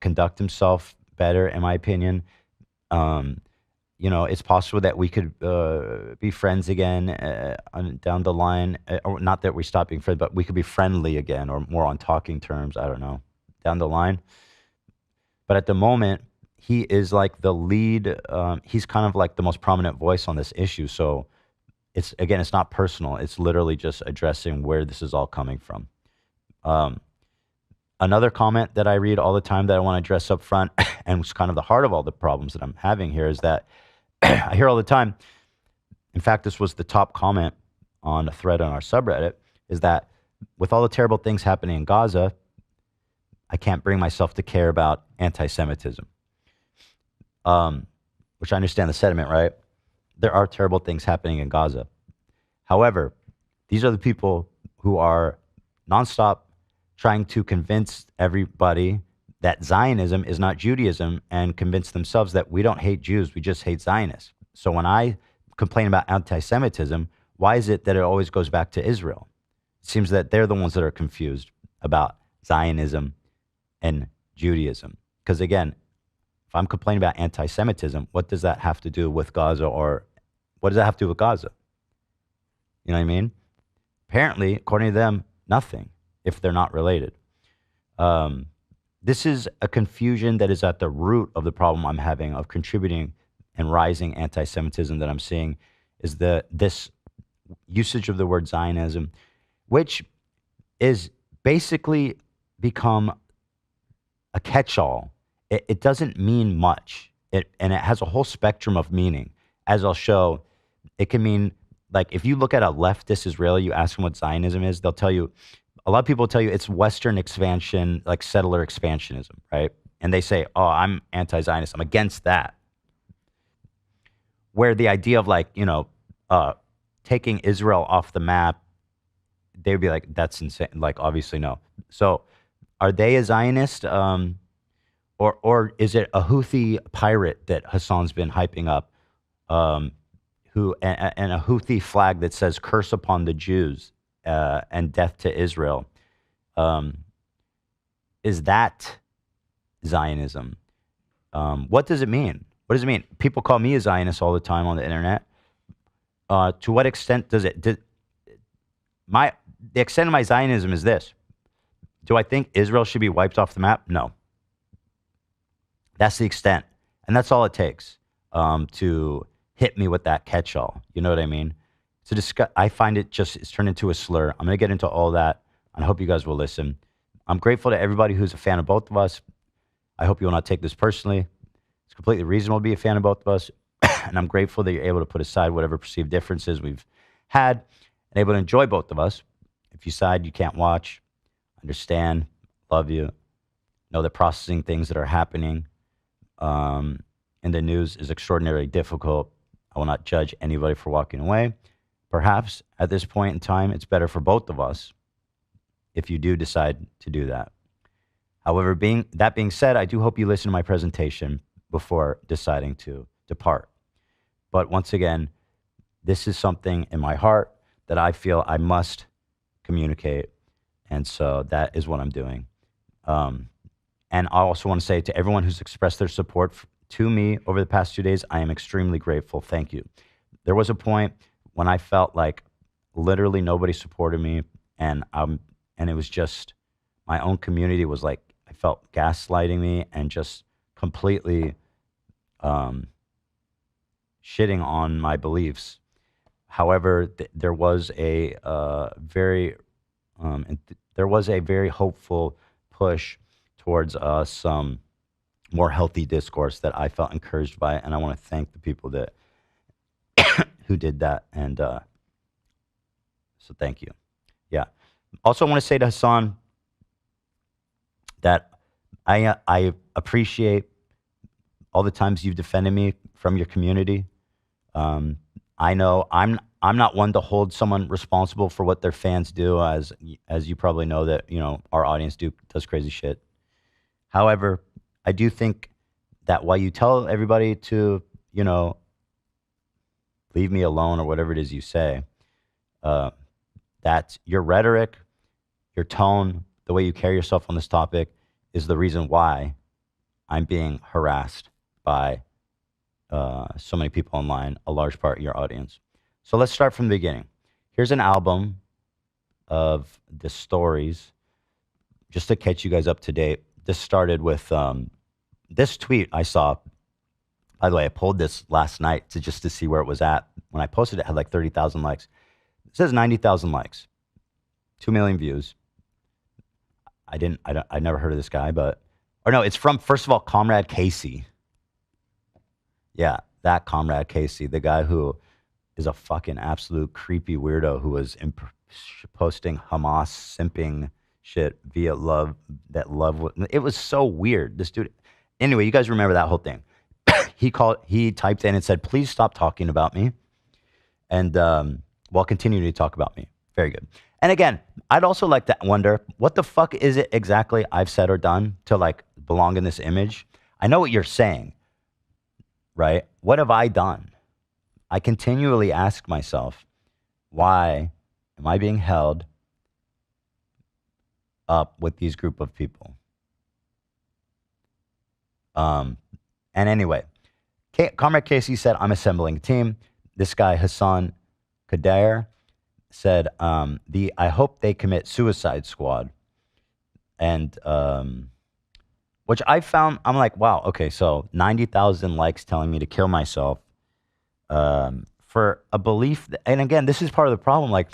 conduct himself better, in my opinion. It's possible that we could be friends again down the line. Or not that we stop being friends, but we could be friendly again or more on talking terms. I don't know, down the line. But at the moment, he is the lead. He's kind of the most prominent voice on this issue. So it's not personal. It's literally just addressing where this is all coming from. Another comment that I read all the time that I want to address up front, and it's kind of the heart of all the problems that I'm having here, is that I hear all the time, in fact, this was the top comment on a thread on our subreddit, is that with all the terrible things happening in Gaza, I can't bring myself to care about anti-Semitism. which I understand the sentiment, right? There are terrible things happening in Gaza. However, these are the people who are nonstop trying to convince everybody that Zionism is not Judaism and convince themselves that we don't hate Jews, we just hate Zionists. So when I complain about anti-Semitism, why is it that it always goes back to Israel? It seems that they're the ones that are confused about Zionism and Judaism. Because again, if I'm complaining about anti-Semitism, what does that have to do with Gaza, or what does that have to do with Gaza? You know what I mean? Apparently, according to them, nothing, if they're not related. This is a confusion that is at the root of the problem I'm having of contributing and rising anti-Semitism that I'm seeing, is this usage of the word Zionism, which is basically become a catch-all. It doesn't mean much, and it has a whole spectrum of meaning. As I'll show, it can mean, like, if you look at a leftist Israeli, you ask them what Zionism is, they'll tell you, a lot of people tell you it's Western expansion, like settler expansionism, right? And they say, oh, I'm anti-Zionist, I'm against that. Where the idea of, like, you know, taking Israel off the map, they'd be like, that's insane. Like, obviously, no. So are they a Zionist? Or is it a Houthi pirate that Hasan's been hyping up, and a Houthi flag that says "curse upon the Jews" and "death to Israel"? Is that Zionism? What does it mean? What does it mean? People call me a Zionist all the time on the internet. To what extent does it? The extent of my Zionism is this: do I think Israel should be wiped off the map? No. That's the extent, and that's all it takes to hit me with that catch-all. You know what I mean? I find it's turned into a slur. I'm going to get into all that, and I hope you guys will listen. I'm grateful to everybody who's a fan of both of us. I hope you will not take this personally. It's completely reasonable to be a fan of both of us, and I'm grateful that you're able to put aside whatever perceived differences we've had and able to enjoy both of us. If you decide you can't watch, understand, love you, know that processing things that are happening in the news is extraordinarily difficult. I will not judge anybody for walking away. Perhaps at this point in time, it's better for both of us if you do decide to do that. However, that being said, I do hope you listen to my presentation before deciding to depart. But once again, this is something in my heart that I feel I must communicate. And so that is what I'm doing. And I also want to say to everyone who's expressed their support to me over the past 2 days, I am extremely grateful. Thank you. There was a point when I felt like literally nobody supported me, and it was just my own community was like, I felt gaslighting me and just completely shitting on my beliefs. However, there was a very hopeful push towards some more healthy discourse that I felt encouraged by, and I want to thank the people that who did that, and so thank you. Yeah. Also, I want to say to Hasan that I appreciate all the times you've defended me from your community. I know I'm not one to hold someone responsible for what their fans do, as you probably know that, you know, our audience does crazy shit. However, I do think that while you tell everybody to, you know, leave me alone or whatever it is you say, that your rhetoric, your tone, the way you carry yourself on this topic is the reason why I'm being harassed by so many people online, a large part of your audience. So let's start from the beginning. Here's an album of the stories, just to catch you guys up to date. This started with this tweet I saw. By the way, I pulled this last night to see where it was at. When I posted it, it had like 30,000 likes. It says 90,000 likes, 2 million views. I never heard of this guy, it's from, first of all, Comrade Casey. Yeah, that Comrade Casey, the guy who is a fucking absolute creepy weirdo who was posting Hamas simping shit via love. It was so weird. This dude. Anyway, you guys remember that whole thing. he typed in and said, please stop talking about me. And well, continue to talk about me. Very good. And again, I'd also like to wonder, what the fuck is it exactly I've said or done to like belong in this image? I know what you're saying, right? What have I done? I continually ask myself, why am I being held up with these group of people? And anyway, Comrade Casey said, I'm assembling a team. This guy, Hasan Kader, said, I hope they commit suicide squad. And, which I found, I'm like, wow, okay, so 90,000 likes telling me to kill myself for a belief. And again, this is part of the problem. Like,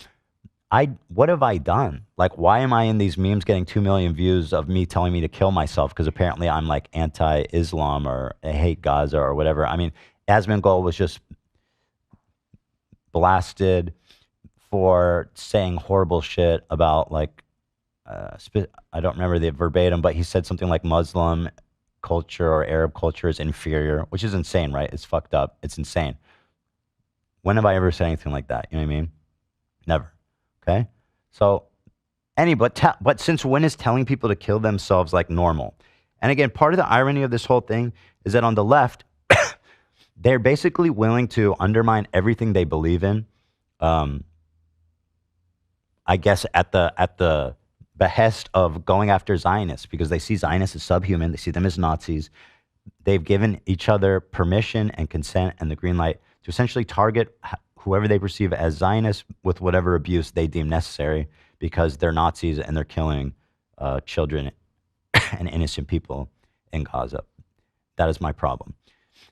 what have I done? Like, why am I in these memes getting 2 million views of me telling me to kill myself? Because apparently I'm like anti-Islam or I hate Gaza or whatever. I mean, Asmongold was just blasted for saying horrible shit about like, I don't remember the verbatim, but he said something like Muslim culture or Arab culture is inferior, which is insane, right? It's fucked up. It's insane. When have I ever said anything like that? You know what I mean? Never. Okay? So, but since when is telling people to kill themselves like normal? And again, part of the irony of this whole thing is that on the left, they're basically willing to undermine everything they believe in. I guess at the behest of going after Zionists, because they see Zionists as subhuman, they see them as Nazis. They've given each other permission and consent and the green light to essentially target whoever they perceive as Zionists with whatever abuse they deem necessary, because they're Nazis and they're killing children and innocent people in Gaza. That is my problem.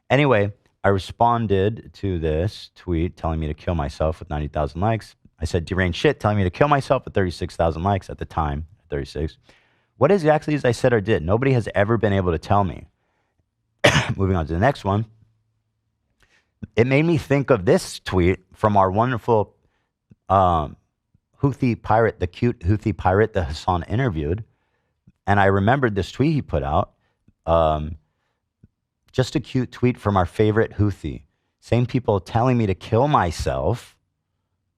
Anyway, I responded to this tweet telling me to kill myself with 90,000 likes. I said, deranged shit, telling me to kill myself with 36,000 likes at the time, 36. What exactly as I said or did? Nobody has ever been able to tell me. Moving on to the next one. It made me think of this tweet from our wonderful Houthi pirate, the cute Houthi pirate that Hasan interviewed. And I remembered this tweet he put out. Just a cute tweet from our favorite Houthi. Same people telling me to kill myself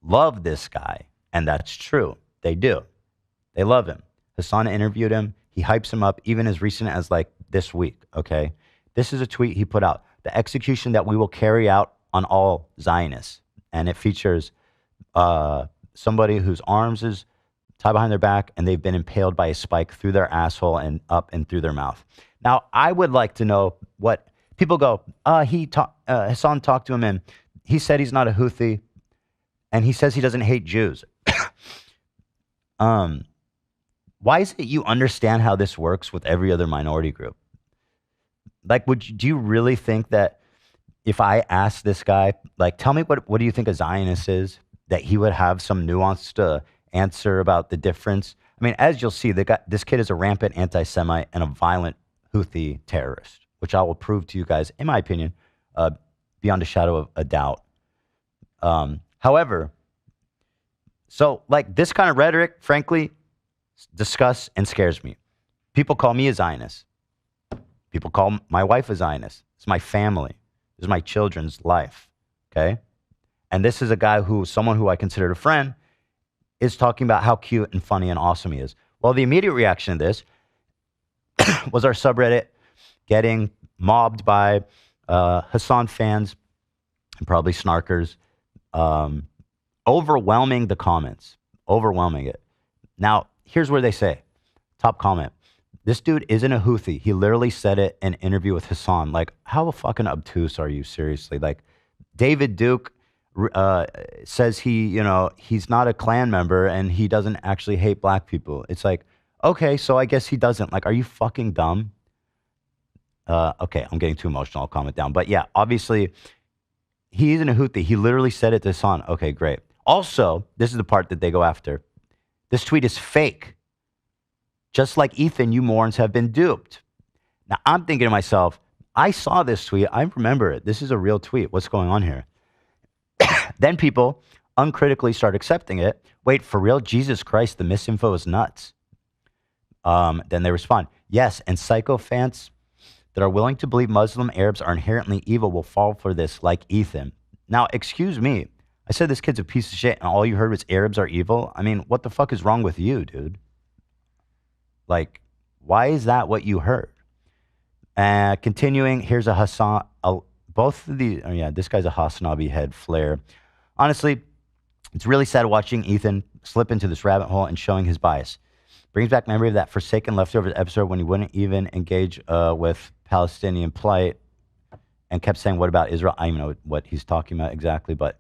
love this guy. And that's true. They do. They love him. Hasan interviewed him. He hypes him up even as recent as like this week. Okay. This is a tweet he put out. The execution that we will carry out on all Zionists. And it features somebody whose arms is tied behind their back and they've been impaled by a spike through their asshole and up and through their mouth. Now, I would like to know what people go, Hasan talked to him and he said he's not a Houthi and he says he doesn't hate Jews. Why is it you understand how this works with every other minority group? Like, do you really think that if I asked this guy, like, tell me what do you think a Zionist is, that he would have some nuanced answer about the difference? I mean, as you'll see, this kid is a rampant anti-Semite and a violent Houthi terrorist, which I will prove to you guys, in my opinion, beyond a shadow of a doubt. However, so like this kind of rhetoric, frankly, disgusts and scares me. People call me a Zionist. People call my wife a Zionist. It's my family. It's my children's life. Okay? And this is a guy someone who I considered a friend, is talking about how cute and funny and awesome he is. Well, the immediate reaction to this was our subreddit getting mobbed by Hasan fans and probably snarkers, overwhelming the comments, overwhelming it. Now, here's where they say, top comment, this dude isn't a Houthi. He literally said it in an interview with Hasan. Like, how fucking obtuse are you, seriously? Like, David Duke says he's not a Klan member and he doesn't actually hate black people. It's like, okay, so I guess he doesn't. Like, are you fucking dumb? Okay, I'm getting too emotional. I'll calm it down. But yeah, obviously, he isn't a Houthi. He literally said it to Hasan. Okay, great. Also, this is the part that they go after. This tweet is fake. Just like Ethan, you morons have been duped. Now, I'm thinking to myself, I saw this tweet. I remember it. This is a real tweet. What's going on here? Then people uncritically start accepting it. Wait, for real? Jesus Christ, the misinfo is nuts. Then they respond, yes, and sycophants that are willing to believe Muslim Arabs are inherently evil will fall for this, like Ethan. Now, excuse me. I said this kid's a piece of shit, and all you heard was Arabs are evil. I mean, what the fuck is wrong with you, dude? Like, why is that what you heard? Continuing, here's a Hasan. Both of these, this guy's a Hasanabi head flare. Honestly, it's really sad watching Ethan slip into this rabbit hole and showing his bias. Brings back memory of that Forsaken Leftovers episode when he wouldn't even engage with Palestinian plight and kept saying, what about Israel? I don't know what he's talking about exactly, but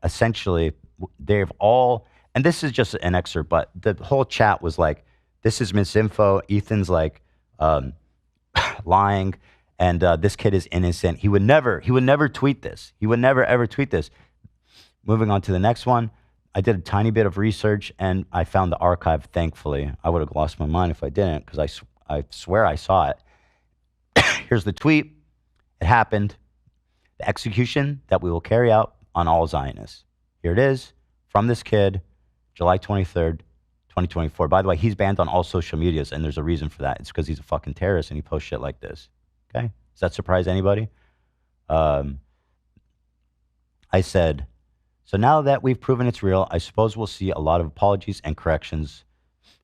essentially they've all, and this is just an excerpt, but the whole chat was like, this is misinfo. Ethan's like lying, and this kid is innocent. He would never tweet this. He would never ever tweet this. Moving on to the next one. I did a tiny bit of research and I found the archive, thankfully. I would have lost my mind if I didn't, because I swear I saw it. Here's the tweet. It happened. The execution that we will carry out on all Zionists. Here it is from this kid, July 23rd, 2024. By the way, he's banned on all social medias, and there's a reason for that. It's because he's a fucking terrorist and he posts shit like this. Okay? Does that surprise anybody? I said, so now that we've proven it's real, I suppose we'll see a lot of apologies and corrections.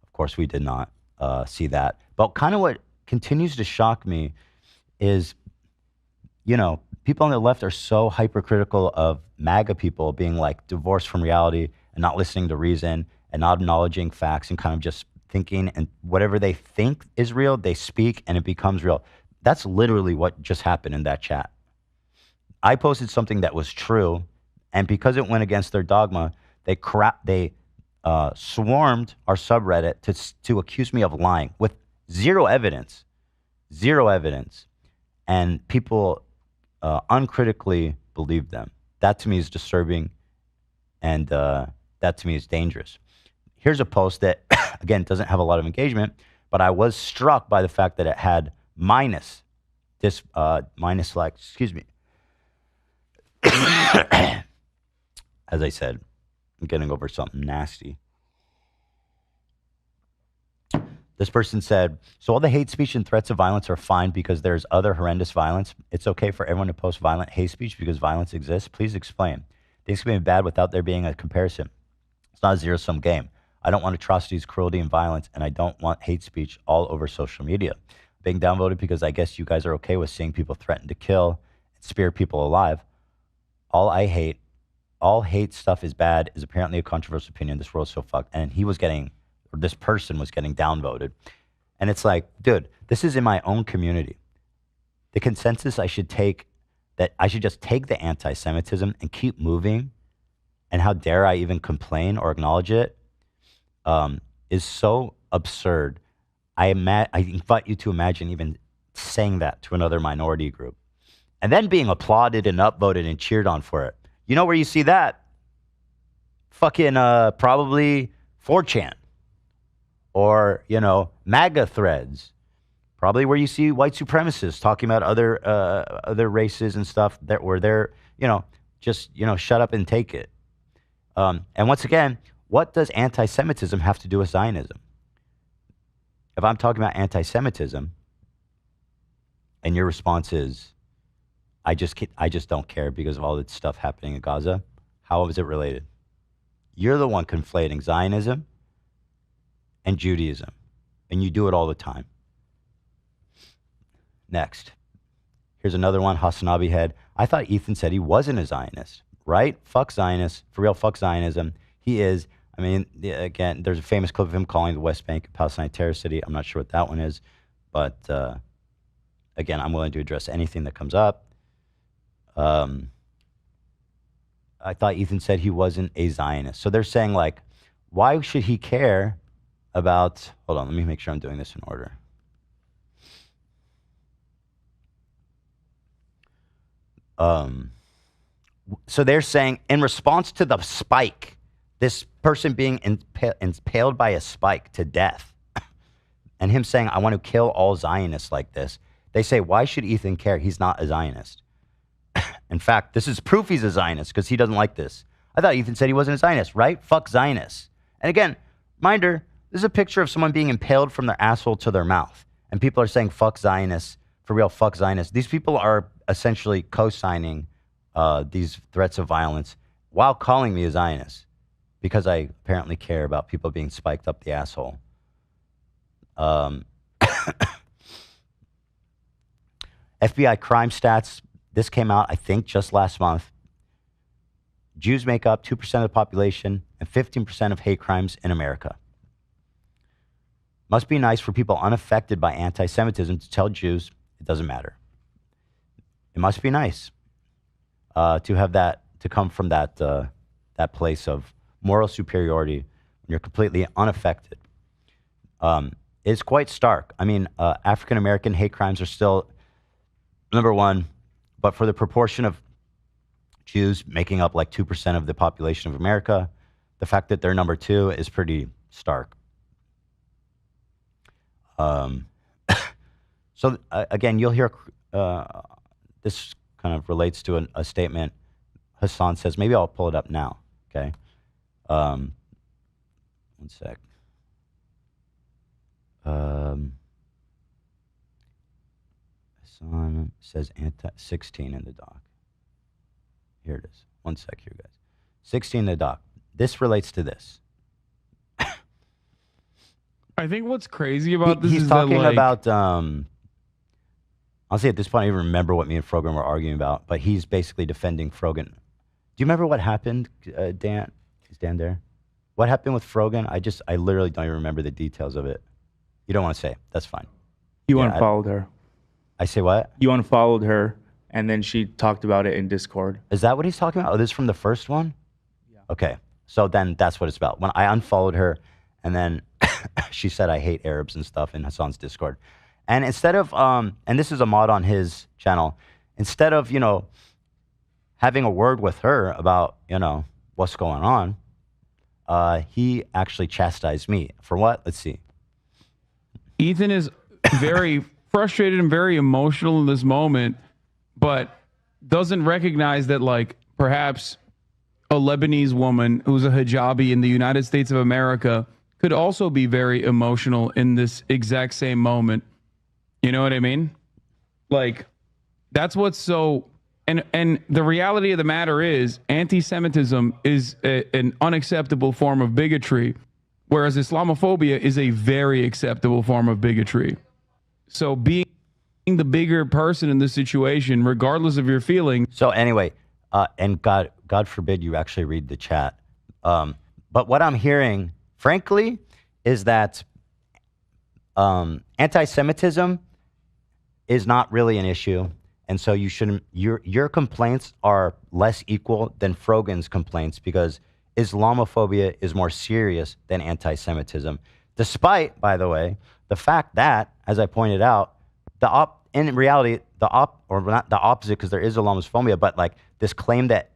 Of course, we did not see that. But kind of what continues to shock me is, people on the left are so hypercritical of MAGA people being like divorced from reality and not listening to reason and not acknowledging facts and kind of just thinking, and whatever they think is real, they speak and it becomes real. That's literally what just happened in that chat. I posted something that was true, and because it went against their dogma, they swarmed our subreddit to accuse me of lying with zero evidence, and people uncritically believed them. That to me is disturbing, and that to me is dangerous. Here's a post that, again, doesn't have a lot of engagement, but I was struck by the fact that it had minus likes, excuse me. As I said, I'm getting over something nasty. This person said, so all the hate speech and threats of violence are fine because there's other horrendous violence. It's okay for everyone to post violent hate speech because violence exists. Please explain. Things can be bad without there being a comparison. It's not a zero-sum game. I don't want atrocities, cruelty, and violence, and I don't want hate speech all over social media. Being downvoted because I guess you guys are okay with seeing people threaten to kill and spear people alive. All hate stuff is bad is apparently a controversial opinion. This world's so fucked. And this person was getting downvoted. And it's like, dude, this is in my own community. The consensus I should just take the anti-Semitism and keep moving, and how dare I even complain or acknowledge it, is so absurd. I invite you to imagine even saying that to another minority group and then being applauded and upvoted and cheered on for it. You know where you see that? Fucking probably 4chan or, MAGA threads. Probably where you see white supremacists talking about other races and stuff where they're, shut up and take it. And once again, what does anti-Semitism have to do with Zionism? If I'm talking about anti-Semitism and your response is, I just don't care because of all the stuff happening in Gaza, how is it related? You're the one conflating Zionism and Judaism, and you do it all the time. Next. Here's another one, Hasanabi head. I thought Ethan said he wasn't a Zionist, right? Fuck Zionists. For real, fuck Zionism. He is. I mean, again, there's a famous clip of him calling the West Bank a Palestinian terror city. I'm not sure what that one is. But, again, I'm willing to address anything that comes up. I thought Ethan said he wasn't a Zionist. So they're saying, like, why should he care about... Hold on, let me make sure I'm doing this in order. So they're saying, in response to the spike, this person being impaled by a spike to death, and him saying, I want to kill all Zionists like this, they say, why should Ethan care? He's not a Zionist. In fact, this is proof he's a Zionist because he doesn't like this. I thought Ethan said he wasn't a Zionist, right? Fuck Zionists. And again, reminder, this is a picture of someone being impaled from their asshole to their mouth. And people are saying, fuck Zionists for real, fuck Zionists. These people are essentially co-signing these threats of violence while calling me a Zionist because I apparently care about people being spiked up the asshole. FBI crime stats. This came out, I think, just last month. Jews make up 2% of the population and 15% of hate crimes in America. Must be nice for people unaffected by anti-Semitism to tell Jews it doesn't matter. It must be nice to have that, to come from that place of moral superiority when you're completely unaffected. It's quite stark. I mean, African-American hate crimes are still number one, but for the proportion of Jews making up like 2% of the population of America, the fact that they're number two is pretty stark. So again, you'll hear this kind of relates to a statement Hasan says. Maybe I'll pull it up now. Okay, one sec. Hasan says 16 in the doc. Here it is. One sec here, guys. 16 in the doc. This relates to this. I think what's crazy about this he's is talking that, like, about honestly, at this point, I don't even remember what me and Frogan were arguing about, but he's basically defending Frogan. Do you remember what happened, Dan? Is Dan there? What happened with Frogan? I literally don't even remember the details of it. You don't want to say. That's fine. You unfollowed her. I say what? You unfollowed her, and then she talked about it in Discord. Is that what he's talking about? Oh, this is from the first one? Yeah. Okay. So then that's what it's about. When I unfollowed her, and then she said I hate Arabs and stuff in Hasan's Discord. And instead of, and this is a mod on his channel, instead of, having a word with her about, what's going on, he actually chastised me. For what? Let's see. Ethan is very frustrated and very emotional in this moment, but doesn't recognize that, like, perhaps a Lebanese woman who's a hijabi in the United States of America could also be very emotional in this exact same moment. You know what I mean? Like, that's what's so... And the reality of the matter is, anti-Semitism is an unacceptable form of bigotry, whereas Islamophobia is a very acceptable form of bigotry. So being the bigger person in this situation, regardless of your feelings... So anyway, and God forbid you actually read the chat. But what I'm hearing, frankly, is that anti-Semitism is not really an issue. And so you shouldn't, your complaints are less equal than Frogan's complaints because Islamophobia is more serious than anti-Semitism. Despite, by the way, the fact that, as I pointed out, in reality, or not the opposite, because there is Islamophobia, but like this claim that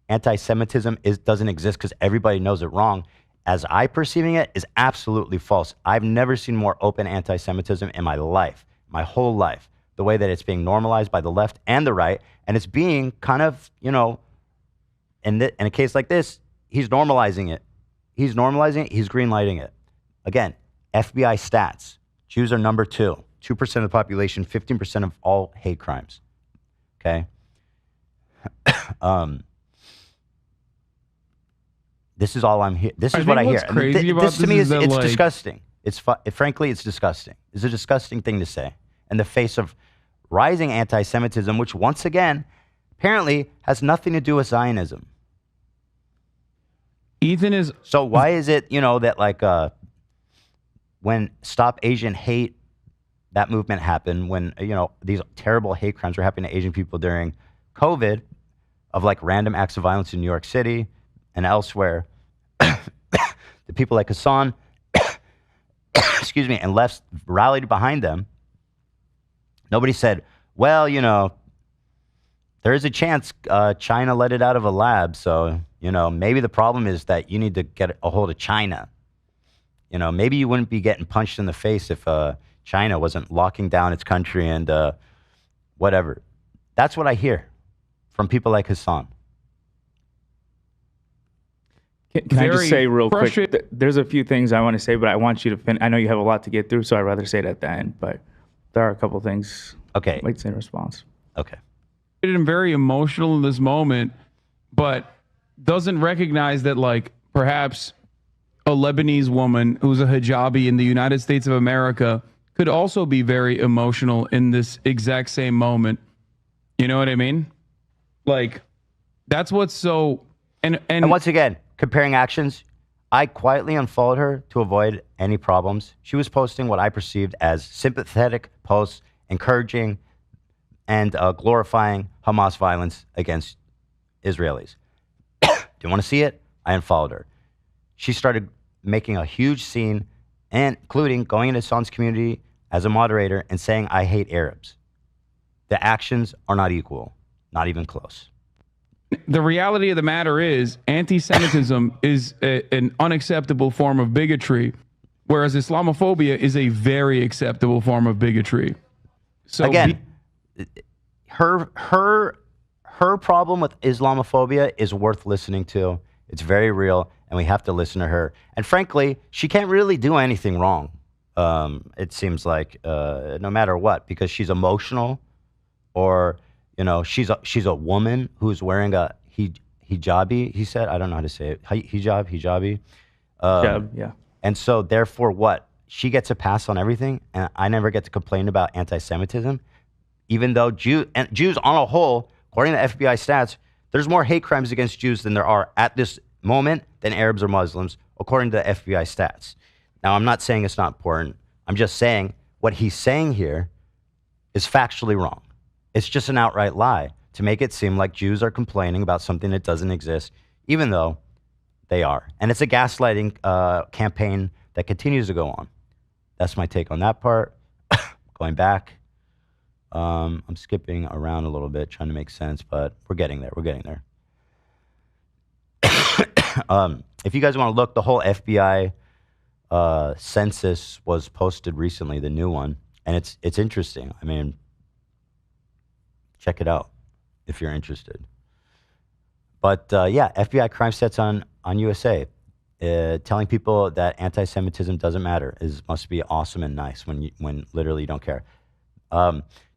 anti-Semitism doesn't exist because everybody knows it wrong, as I perceiving it, is absolutely false. I've never seen more open anti-Semitism in my life, my whole life. The way that it's being normalized by the left and the right, and it's being kind of, in a case like this, he's normalizing it. He's normalizing it, he's greenlighting it. Again, FBI stats, Jews are number 2, 2% of the population, 15% of all hate crimes, okay? This is all I'm here. This is what I hear. This to me is it's disgusting. Frankly, it's disgusting. It's a disgusting thing to say in the face of rising anti-Semitism, which once again, apparently has nothing to do with Zionism. Ethan is... So why is it, that like when Stop Asian Hate, that movement happened, when, these terrible hate crimes were happening to Asian people during COVID, of like random acts of violence in New York City and elsewhere, the people like Hasan, excuse me, and left rallied behind them. Nobody said, well, there is a chance China let it out of a lab. So, maybe the problem is that you need to get a hold of China. Maybe you wouldn't be getting punched in the face if China wasn't locking down its country and whatever. That's what I hear from people like Hasan. Can I just say real quick, there's a few things I want to say, but I want you to finish. I know you have a lot to get through, so I'd rather say it at the end, but there are a couple things. Okay. Like in response. Okay. And very emotional in this moment, but doesn't recognize that, like, perhaps a Lebanese woman who's a hijabi in the United States of America could also be very emotional in this exact same moment. You know what I mean? Like, that's what's so... And once again, comparing actions, I quietly unfollowed her to avoid any problems. She was posting what I perceived as sympathetic posts, encouraging and glorifying Hamas violence against Israelis. Didn't want to see it? I unfollowed her. She started making a huge scene, and including going into Hasan's community as a moderator and saying, I hate Arabs. The actions are not equal, not even close. The reality of the matter is anti-Semitism is an unacceptable form of bigotry, whereas Islamophobia is a very acceptable form of bigotry. So again, her problem with Islamophobia is worth listening to. It's very real, and we have to listen to her. And frankly, she can't really do anything wrong. It seems like no matter what, because she's emotional, or she's a woman who's wearing a hijabi. He said, I don't know how to say it. Hijabi. Yeah. And so therefore, what? She gets a pass on everything, and I never get to complain about anti-Semitism, even though Jews on a whole, according to FBI stats, there's more hate crimes against Jews than there are at this moment than Arabs or Muslims, according to the FBI stats. Now, I'm not saying it's not important. I'm just saying what he's saying here is factually wrong. It's just an outright lie to make it seem like Jews are complaining about something that doesn't exist, even though they are. And it's a gaslighting campaign that continues to go on. That's my take on that part. Going back. I'm skipping around a little bit, trying to make sense, but we're getting there. If you guys want to look, the whole FBI census was posted recently, the new one, and it's interesting. I mean, check it out if you're interested. But yeah, FBI crime stats on USA, telling people that anti-Semitism doesn't matter must be awesome and nice when literally you don't care.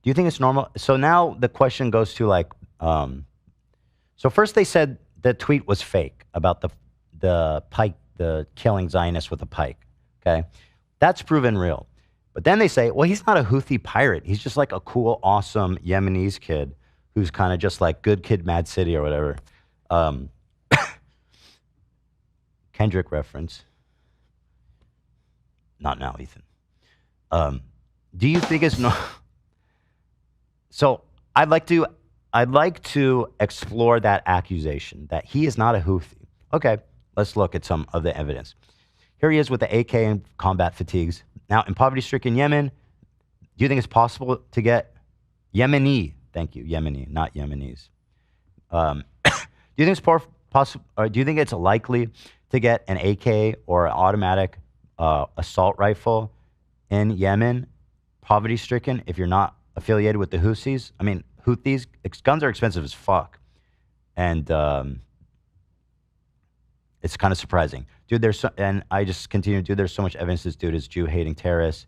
Do you think it's normal? So now the question goes to like, so first they said the tweet was fake about the pike, the killing Zionists with a pike. Okay, that's proven real. But then they say, well, he's not a Houthi pirate. He's just like a cool, awesome Yemenis kid who's kind of just like good kid, Mad City or whatever. Kendrick reference. Not now, Ethan. Do you think it's no? So I'd like to explore that accusation that he is not a Houthi. Okay, let's look at some of the evidence. Here he is with the AK and combat fatigues. Now, in poverty-stricken Yemen, do you think it's possible to get Yemeni? Thank you, Yemeni, not Yemenis. Do you think it's possible? Or do you think it's likely to get an AK or an automatic assault rifle in Yemen, poverty-stricken, if you're not affiliated with the Houthis? I mean, Houthis, guns are expensive as fuck, and it's kind of surprising. Dude, and I just continue, dude, there's so much evidence this dude is Jew-hating terrorist.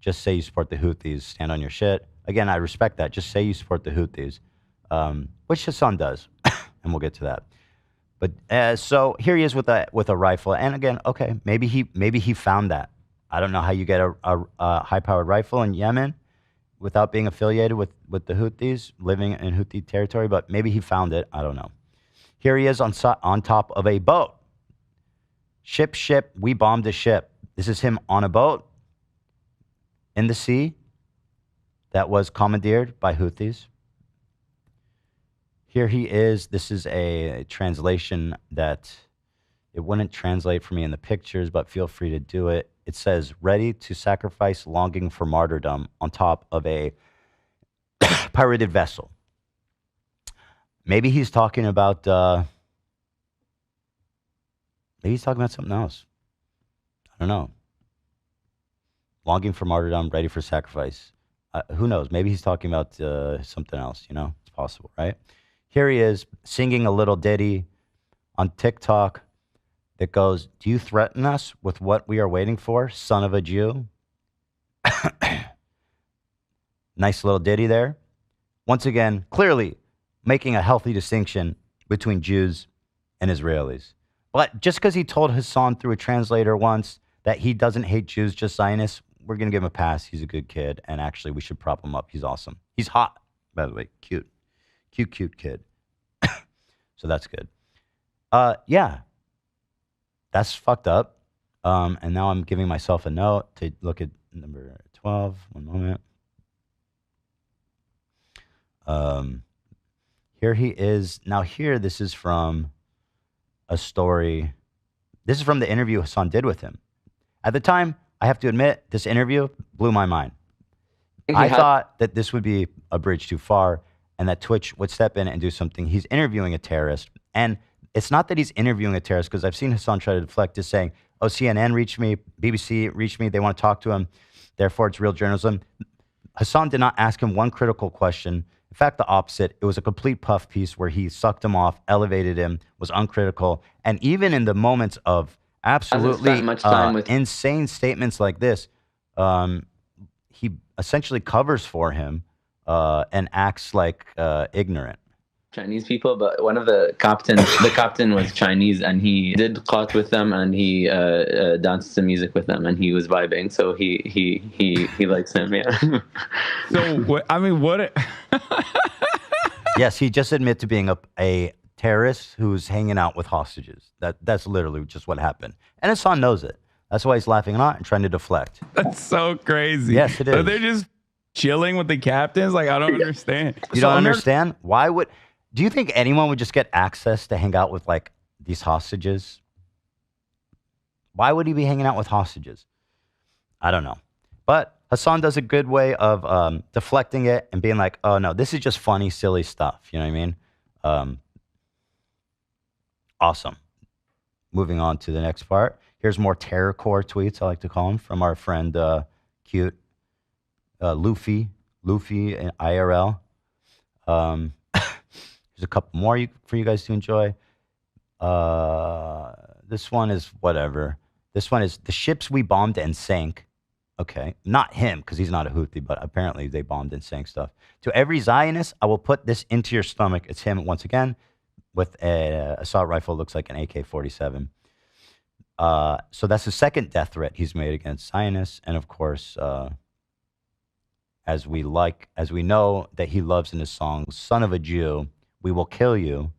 Just say you support the Houthis. Stand on your shit. Again, I respect that. Just say you support the Houthis, which Hasan does, and we'll get to that. But so here he is with a rifle, and again, okay, maybe he found that. I don't know how you get a high-powered rifle in Yemen without being affiliated with the Houthis, living in Houthi territory, but maybe he found it. I don't know. Here he is on top of a boat. Ship, we bombed a ship. This is him on a boat in the sea that was commandeered by Houthis. Here he is. This is a translation that it wouldn't translate for me in the pictures, but feel free to do it. It says, ready to sacrifice, longing for martyrdom on top of a pirated vessel. Maybe he's talking about something else. I don't know. Longing for martyrdom, ready for sacrifice. Who knows? Maybe he's talking about something else, It's possible, right? Here he is singing a little ditty on TikTok that goes, do you threaten us with what we are waiting for, son of a Jew? Nice little ditty there. Once again, clearly making a healthy distinction between Jews and Israelis. But just because he told Hasan through a translator once that he doesn't hate Jews, just Zionists, we're going to give him a pass. He's a good kid. And actually, we should prop him up. He's awesome. He's hot, by the way. Cute. Cute kid. So that's good. Yeah. That's fucked up. And now I'm giving myself a note to look at number 12. One moment. Here he is. Now here, this is from a story. This is from the interview Hasan did with him. At the time, I have to admit, this interview blew my mind. I thought that this would be a bridge too far and that Twitch would step in and do something. He's interviewing a terrorist. And it's not that he's interviewing a terrorist, because I've seen Hasan try to deflect this, saying, oh, CNN reached me, BBC reached me, they want to talk to him, therefore it's real journalism. Hasan did not ask him one critical question. In fact, the opposite. It was a complete puff piece where he sucked him off, elevated him, was uncritical. And even in the moments of absolutely insane statements like this, he essentially covers for him and acts like ignorant. Chinese people, but one of the captain was Chinese, and he did qat with them, and he danced some music with them, and he was vibing. So he likes him, yeah. So I mean, what? Yes, he just admitted to being a terrorist who's hanging out with hostages. That's literally just what happened, and Hasan knows it. That's why he's laughing a lot and trying to deflect. That's so crazy. Yes, it is. So they're just chilling with the captains. Like, I don't understand. You don't understand? Why would? Do you think anyone would just get access to hang out with, like, these hostages? Why would he be hanging out with hostages? I don't know. But Hasan does a good way of deflecting it and being like, oh, no, this is just funny, silly stuff. You know what I mean? Awesome. Moving on to the next part. Here's more terrorcore tweets, I like to call them, from our friend Cute Luffy in IRL. There's a couple more for you guys to enjoy. This one is whatever. This one is the ships we bombed and sank. Okay, not him, because he's not a Houthi, but apparently they bombed and sank stuff. To every Zionist, I will put this into your stomach. It's him once again with an assault rifle, looks like an AK-47. So that's the second death threat he's made against Zionists. And of course, as we know that he loves in his song, Son of a Jew, we will kill you.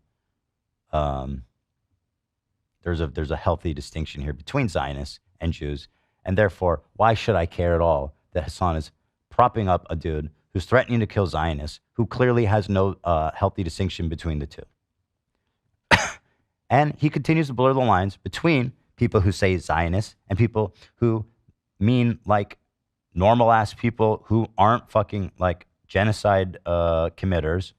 There's a healthy distinction here between Zionists and Jews. And therefore, why should I care at all that Hasan is propping up a dude who's threatening to kill Zionists, who clearly has no healthy distinction between the two? And he continues to blur the lines between people who say Zionists and people who mean like normal ass people who aren't fucking like genocide committers,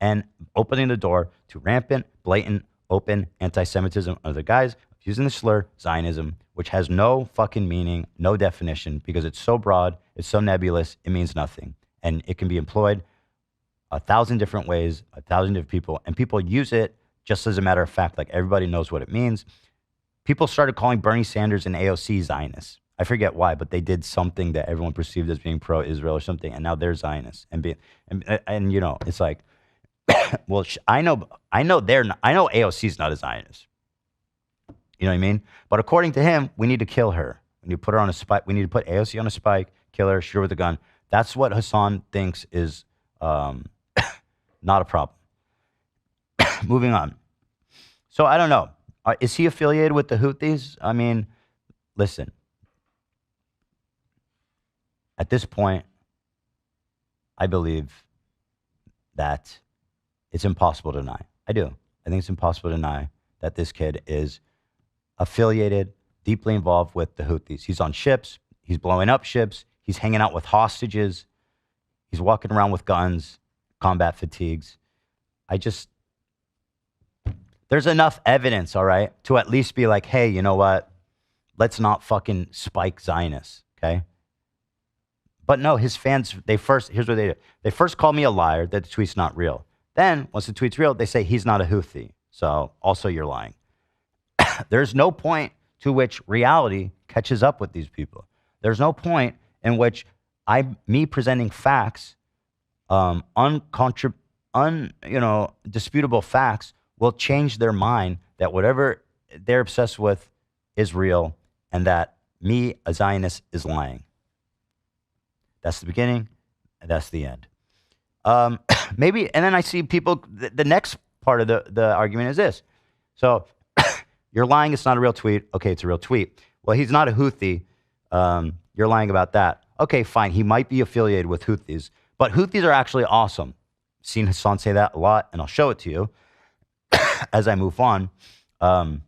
and opening the door to rampant, blatant, open anti-Semitism under the guise of using the slur Zionism, which has no fucking meaning, no definition, because it's so broad, it's so nebulous, it means nothing. And it can be employed 1,000 different ways, 1,000 different people, and people use it just as a matter of fact, like everybody knows what it means. People started calling Bernie Sanders and AOC Zionists. I forget why, but they did something that everyone perceived as being pro-Israel or something, and now they're Zionists. And you know, it's like, well, I know AOC's not a Zionist. You know what I mean? But according to him, we need to kill her. We need to put her on a spike. We need to put AOC on a spike, kill her, shoot her with a gun. That's what Hasan thinks is not a problem. Moving on. So I don't know. Is he affiliated with the Houthis? I mean, listen. At this point, I believe that it's impossible to deny. I do. I think it's impossible to deny that this kid is affiliated, deeply involved with the Houthis. He's on ships. He's blowing up ships. He's hanging out with hostages. He's walking around with guns, combat fatigues. There's enough evidence, all right, to at least be like, hey, you know what? Let's not fucking spike Zionists, okay? But no, his fans, here's what they do. They first call me a liar that the tweet's not real. Then, once the tweet's real, they say he's not a Houthi. So, also you're lying. There's no point to which reality catches up with these people. There's no point in which me presenting facts, disputable facts will change their mind that whatever they're obsessed with is real and that me, a Zionist, is lying. That's the beginning and that's the end. Maybe, and then I see people, the next part of the argument is this. So you're lying, it's not a real tweet. Okay, it's a real tweet. Well, he's not a Houthi. You're lying about that. Okay, fine. He might be affiliated with Houthis, but Houthis are actually awesome. I've seen Hasan say that a lot, and I'll show it to you as I move on. Houthis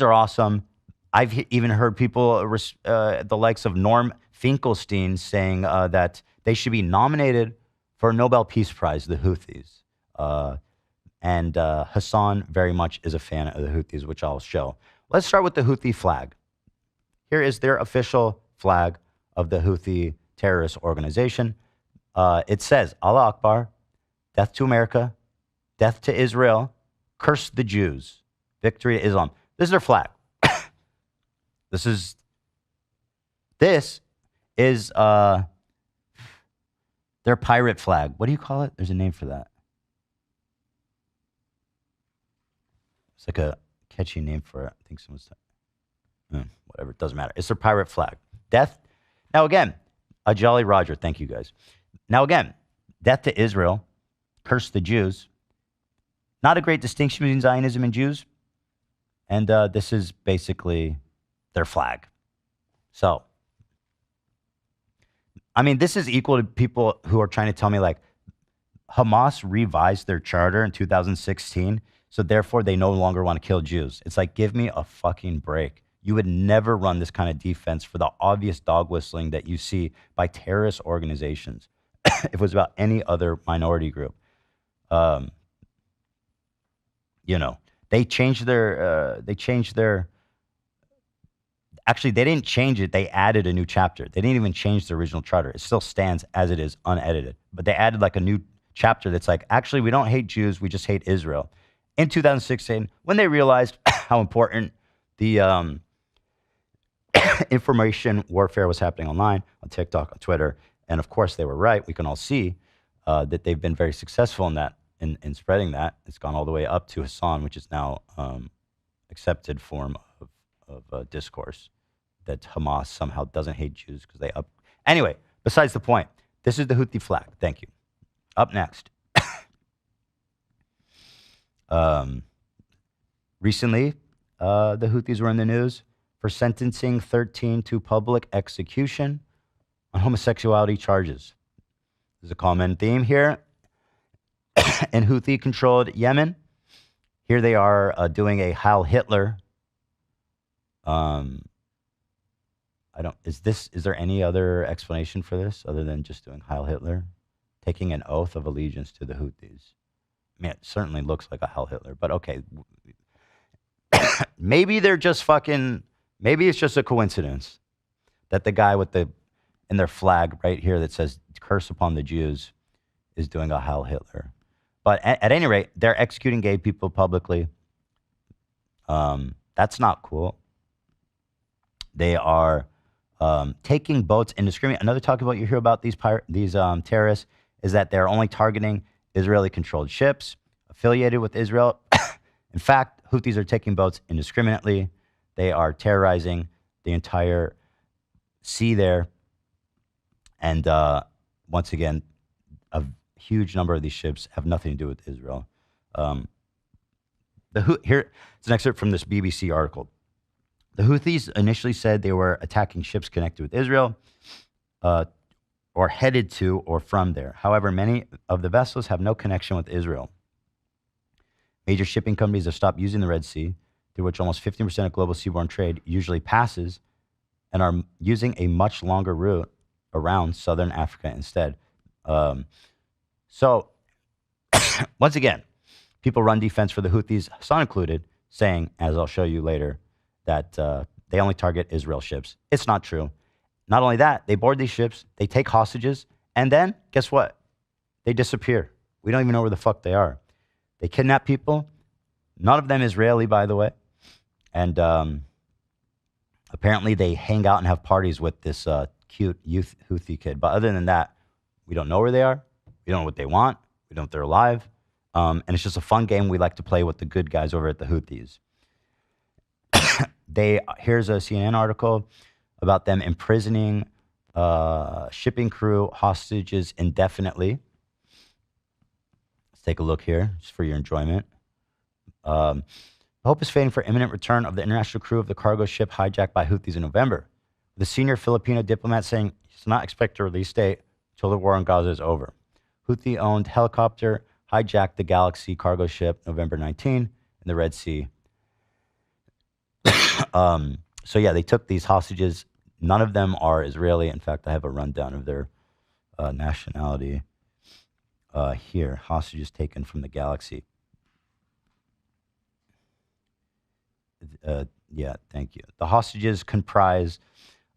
are awesome. I've even heard people, the likes of Norm Finkelstein, saying that they should be nominated for a Nobel Peace Prize, the Houthis. And Hasan very much is a fan of the Houthis, which I'll show. Let's start with the Houthi flag. Here is their official flag of the Houthi terrorist organization. It says, Allah Akbar, death to America, death to Israel, curse the Jews, victory to Islam. This is their flag. This is their pirate flag. What do you call it? There's a name for that. It's like a catchy name for it. I think someone's whatever, it doesn't matter. It's their pirate flag. Death. Now again, a Jolly Roger. Thank you guys. Now again, death to Israel, curse the Jews. Not a great distinction between Zionism and Jews. And this is basically their flag. So, I mean, this is equal to people who are trying to tell me like Hamas revised their charter in 2016, so therefore they no longer want to kill Jews. It's like, give me a fucking break. You would never run this kind of defense for the obvious dog whistling that you see by terrorist organizations. If it was about any other minority group. They changed their, actually, they didn't change it. They added a new chapter. They didn't even change the original charter. It still stands as it is, unedited. But they added like a new chapter that's like, actually, we don't hate Jews. We just hate Israel. In 2016, when they realized how important the information warfare was happening online, on TikTok, on Twitter, and of course they were right. We can all see that they've been very successful in that, in spreading that. It's gone all the way up to Hasan, which is now accepted form of discourse that Hamas somehow doesn't hate Jews because they up. Anyway, besides the point, this is the Houthi flag. Thank you. Up next. Recently, the Houthis were in the news for sentencing 13 to public execution on homosexuality charges. There's a common theme here. In Houthi-controlled Yemen, here they are doing a Heil Hitler. Is there any other explanation for this other than just doing Heil Hitler? Taking an oath of allegiance to the Houthis. I mean, it certainly looks like a Heil Hitler, but okay. Maybe they're just maybe it's just a coincidence that the guy in their flag right here that says curse upon the Jews is doing a Heil Hitler. But at any rate, they're executing gay people publicly. That's not cool. They are taking boats indiscriminately. Another talk about you hear about these terrorists is that they're only targeting Israeli-controlled ships affiliated with Israel. In fact, Houthis are taking boats indiscriminately. They are terrorizing the entire sea there. And once again, a huge number of these ships have nothing to do with Israel. Here, it's an excerpt from this BBC article. The Houthis initially said they were attacking ships connected with Israel or headed to or from there. However, many of the vessels have no connection with Israel. Major shipping companies have stopped using the Red Sea, through which almost 15% of global seaborne trade usually passes, and are using a much longer route around southern Africa instead. So, once again, people run defense for the Houthis, Hasan included, saying, as I'll show you later, that they only target Israel ships. It's not true. Not only that, they board these ships, they take hostages, and then, guess what? They disappear. We don't even know where the fuck they are. They kidnap people. None of them Israeli, by the way. And apparently they hang out and have parties with this cute youth Houthi kid. But other than that, we don't know where they are. We don't know what they want. We don't know if they're alive. And it's just a fun game we like to play with the good guys over at the Houthis. Here's a CNN article about them imprisoning shipping crew hostages indefinitely. Let's take a look here, just for your enjoyment. Hope is fading for imminent return of the international crew of the cargo ship hijacked by Houthis in November. The senior Filipino diplomat saying he does not expect a release date until the war in Gaza is over. Houthi-owned helicopter hijacked the Galaxy cargo ship November 19 in the Red Sea. So yeah, they took these hostages. None of them are Israeli. In fact, I have a rundown of their nationality here. Hostages taken from the Galaxy. Yeah, thank you. The hostages comprise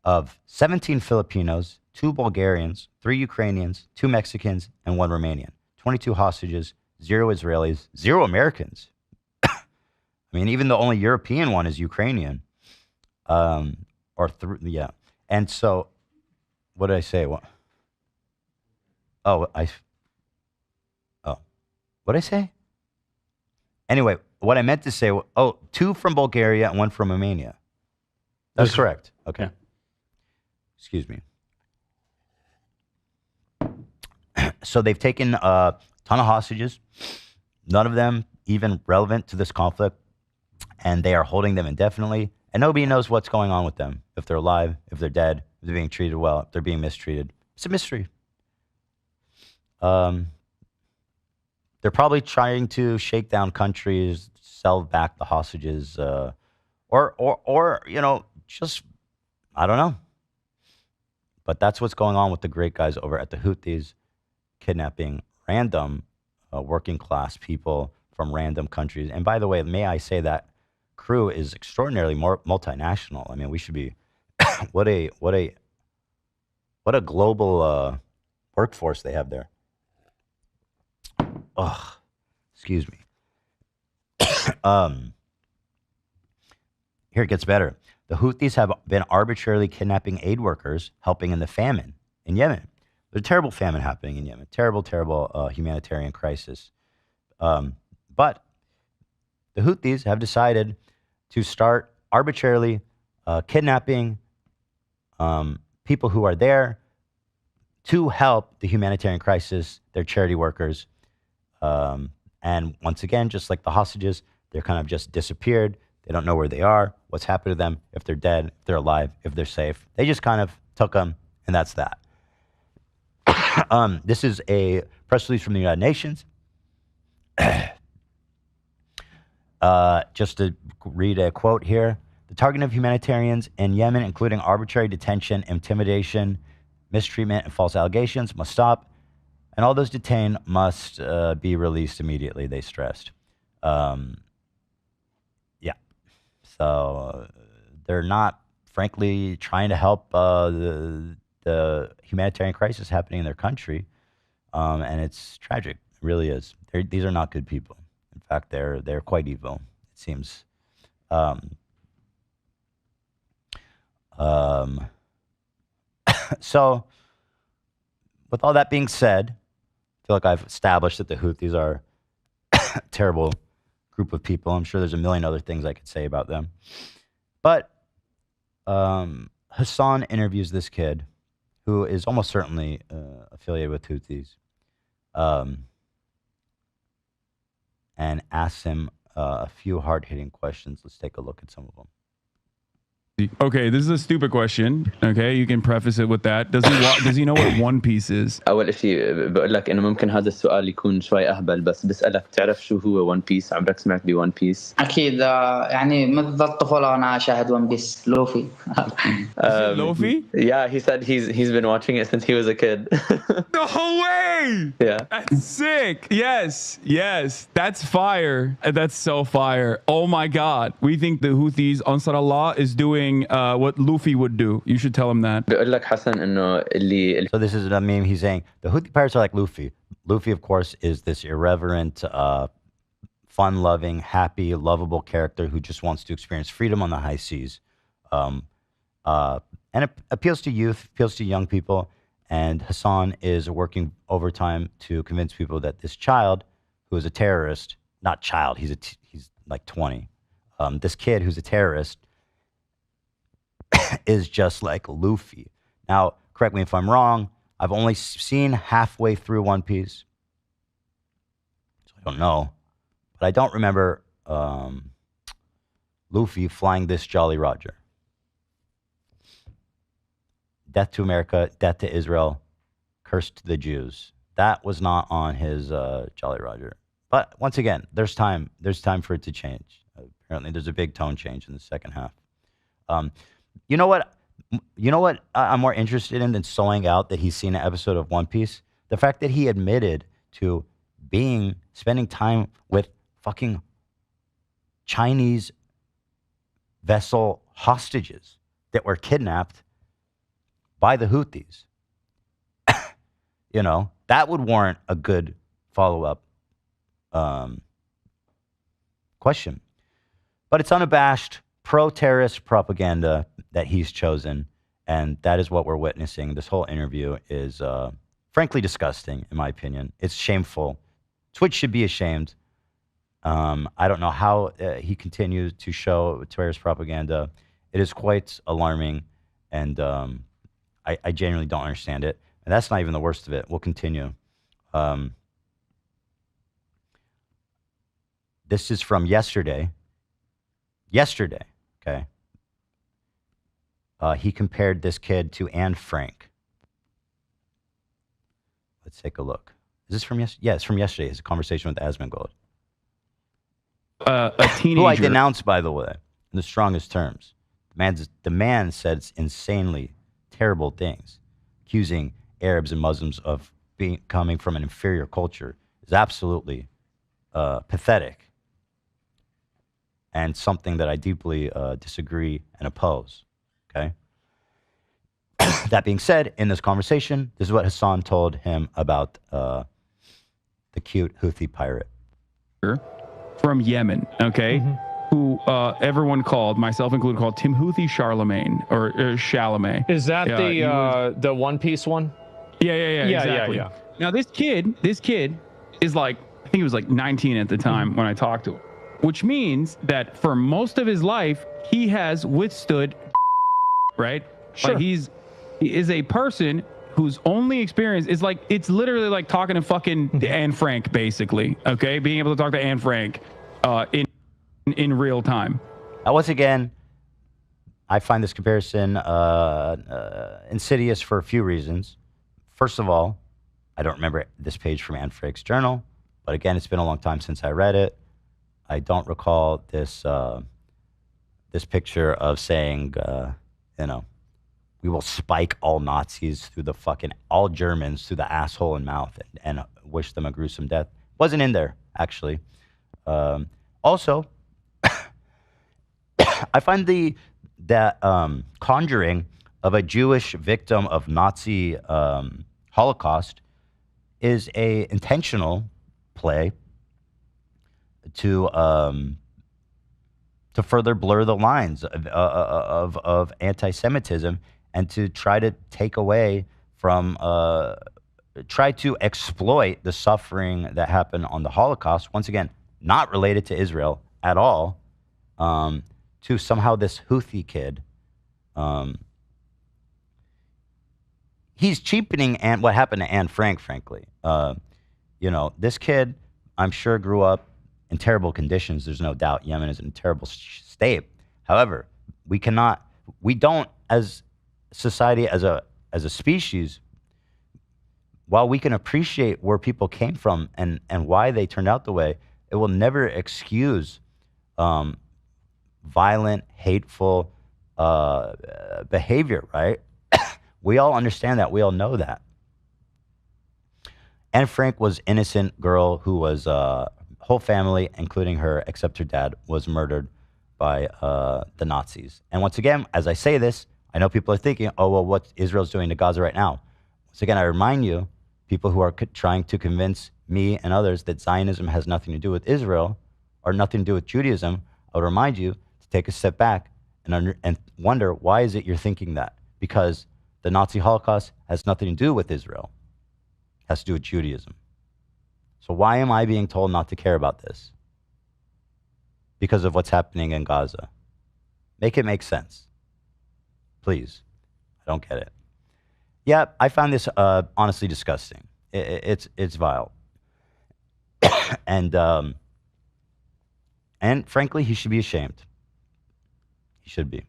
of 17 Filipinos, 2 Bulgarians, 3 Ukrainians, 2 Mexicans, and 1 Romanian. 22 hostages, 0 Israelis, 0 Americans. I mean, even the only European one is Ukrainian. Yeah. And so, what did I say? What did I say? Anyway, what I meant to say, 2 from Bulgaria and 1 from Romania. That's correct. Okay. Yeah. Excuse me. So they've taken a ton of hostages, none of them even relevant to this conflict, and they are holding them indefinitely, and nobody knows what's going on with them, if they're alive, if they're dead, if they're being treated well, if they're being mistreated. It's a mystery. They're probably trying to shake down countries, sell back the hostages, or just, I don't know. But that's what's going on with the great guys over at the Houthis, kidnapping random working class people from random countries. And by the way, may I say that crew is extraordinarily more multinational. I mean, we should be what a global workforce they have there. Ugh, excuse me. Here it gets better. The Houthis have been arbitrarily kidnapping aid workers, helping in the famine in Yemen. There's a terrible famine happening in Yemen. Terrible, terrible humanitarian crisis. But the Houthis have decided to start arbitrarily kidnapping people who are there to help the humanitarian crisis, their charity workers. And once again, just like the hostages, they're kind of just disappeared. They don't know where they are, what's happened to them, if they're dead, if they're alive, if they're safe. They just kind of took them, and that's that. This is a press release from the United Nations. Just to read a quote here. The targeting of humanitarians in Yemen, including arbitrary detention, intimidation, mistreatment, and false allegations, must stop. And all those detained must be released immediately, they stressed. Yeah. So they're not, frankly, trying to help the humanitarian crisis happening in their country. And it's tragic. It really is. These are not good people. In fact, they're quite evil, it seems. So, with all that being said, I feel like I've established that the Houthis are a terrible group of people. I'm sure there's a million other things I could say about them. But Hasan interviews this kid who is almost certainly affiliated with Houthis and asks him a few hard-hitting questions. Let's take a look at some of them. Okay, this is a stupid question. Okay, you can preface it with that. Does he know what One Piece is? أول شيء بقول لك إنه ممكن هذا السؤال يكون شوي أهبل بس بسألك تعرف شو هو One Piece؟ عمرك سمعت ب One Piece؟ أكيد يعني منذ الطفولة وأنا أشاهد ون بيس لوفي. Luffy? Yeah, he said he's been watching it since he was a kid. No way! Yeah. That's sick. Yes. That's fire. That's so fire. Oh my God. We think the Houthis, Ansar Allah, is doing what Luffy would do. You should tell him that. بقول لك حسن إنه اللي So this is a meme. He's saying the Houthi pirates are like Luffy. Luffy, of course, is this irreverent, fun-loving, happy, lovable character who just wants to experience freedom on the high seas. And it appeals to youth, appeals to young people. And Hasan is working overtime to convince people that this child, who is a terrorist, not child, he's like 20. This kid who's a terrorist is just like Luffy. Now, correct me if I'm wrong. I've only seen halfway through One Piece. So I don't know. But I don't remember Luffy flying this Jolly Roger. Death to America, death to Israel, curse to the Jews. That was not on his Jolly Roger. But once again, there's time. There's time for it to change. Apparently, there's a big tone change in the second half. You know what? I'm more interested in than sewing out that he's seen an episode of One Piece. The fact that he admitted to spending time with fucking Chinese vessel hostages that were kidnapped by the Houthis. That would warrant a good follow-up question. But it's unabashed pro-terrorist propaganda that he's chosen, and that is what we're witnessing. This whole interview is frankly disgusting, in my opinion. It's shameful. Twitch should be ashamed. I don't know how he continues to show terrorist propaganda. It is quite alarming, and I genuinely don't understand it. And that's not even the worst of it. We'll continue. This is from yesterday. Okay. He compared this kid to Anne Frank. Let's take a look. Is this from yesterday? Yeah, it's from yesterday. It's a conversation with Asmongold. A teenager. Who I denounced, by the way, in the strongest terms. The man said insanely terrible things, accusing Arabs and Muslims of coming from an inferior culture is absolutely pathetic, and something that I deeply disagree and oppose. Okay. That being said, in this conversation, this is what Hasan told him about the cute Houthi pirate. From Yemen, okay? Who everyone called, myself included, called Timothy Charlemagne or Chalamet. Is that the One Piece one? Yeah, exactly. Now this kid is like, I think he was like 19 at the time when I talked to him, which means that for most of his life he has withstood, right? Sure. Like he is a person whose only experience is like, it's literally like talking to fucking Anne Frank, basically. Okay, being able to talk to Anne Frank in real time. Now, once again, I find this comparison insidious for a few reasons. First of all, I don't remember this page from Anne Frank's journal, but again, it's been a long time since I read it. I don't recall this this picture of saying, we will spike all Nazis through the all Germans through the asshole and mouth and wish them a gruesome death. Wasn't in there, actually. Also, I find that conjuring of a Jewish victim of Nazi Holocaust is a intentional play to further blur the lines of anti-Semitism and to try to take away from, try to exploit the suffering that happened on the Holocaust, once again, not related to Israel at all, to somehow this Houthi kid. He's cheapening what happened to Anne Frank, frankly. This kid, I'm sure, grew up in terrible conditions. There's no doubt Yemen is in a terrible state. However, we don't, as society, as a species, while we can appreciate where people came from and why they turned out the way, it will never excuse violent, hateful behavior, right? We all understand that. We all know that. Anne Frank was innocent girl who was, whole family, including her, except her dad, was murdered by the Nazis. And once again, as I say this, I know people are thinking, oh, well, what Israel's doing to Gaza right now? Once again, I remind you, people who are trying to convince me and others that Zionism has nothing to do with Israel or nothing to do with Judaism, I would remind you to take a step back and wonder, why is it you're thinking that? Because the Nazi Holocaust has nothing to do with Israel. It has to do with Judaism. So why am I being told not to care about this? Because of what's happening in Gaza. Make it make sense. Please. I don't get it. Yeah, I found this honestly disgusting. It's vile. And frankly, he should be ashamed. He should be.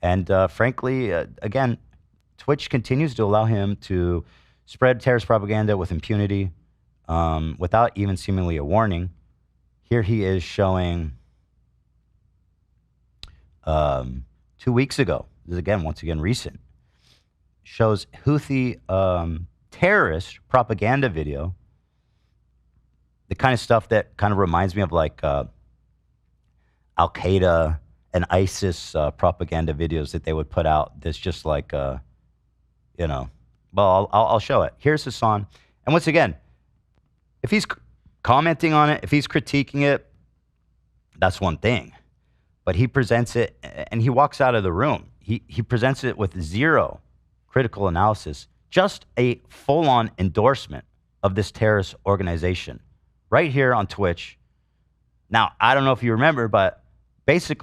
And frankly, again, Twitch continues to allow him to spread terrorist propaganda with impunity, without even seemingly a warning. Here he is showing 2 weeks ago. This is once again recent. Shows Houthi terrorist propaganda video. The kind of stuff that kind of reminds me of like Al Qaeda and ISIS propaganda videos that they would put out. That's just like, well, I'll show it. Here's Hasan. And once again, if he's commenting on it, if he's critiquing it, that's one thing. But he presents it and he walks out of the room. He presents it with zero critical analysis, just a full-on endorsement of this terrorist organization right here on Twitch. Now, I don't know if you remember, but basically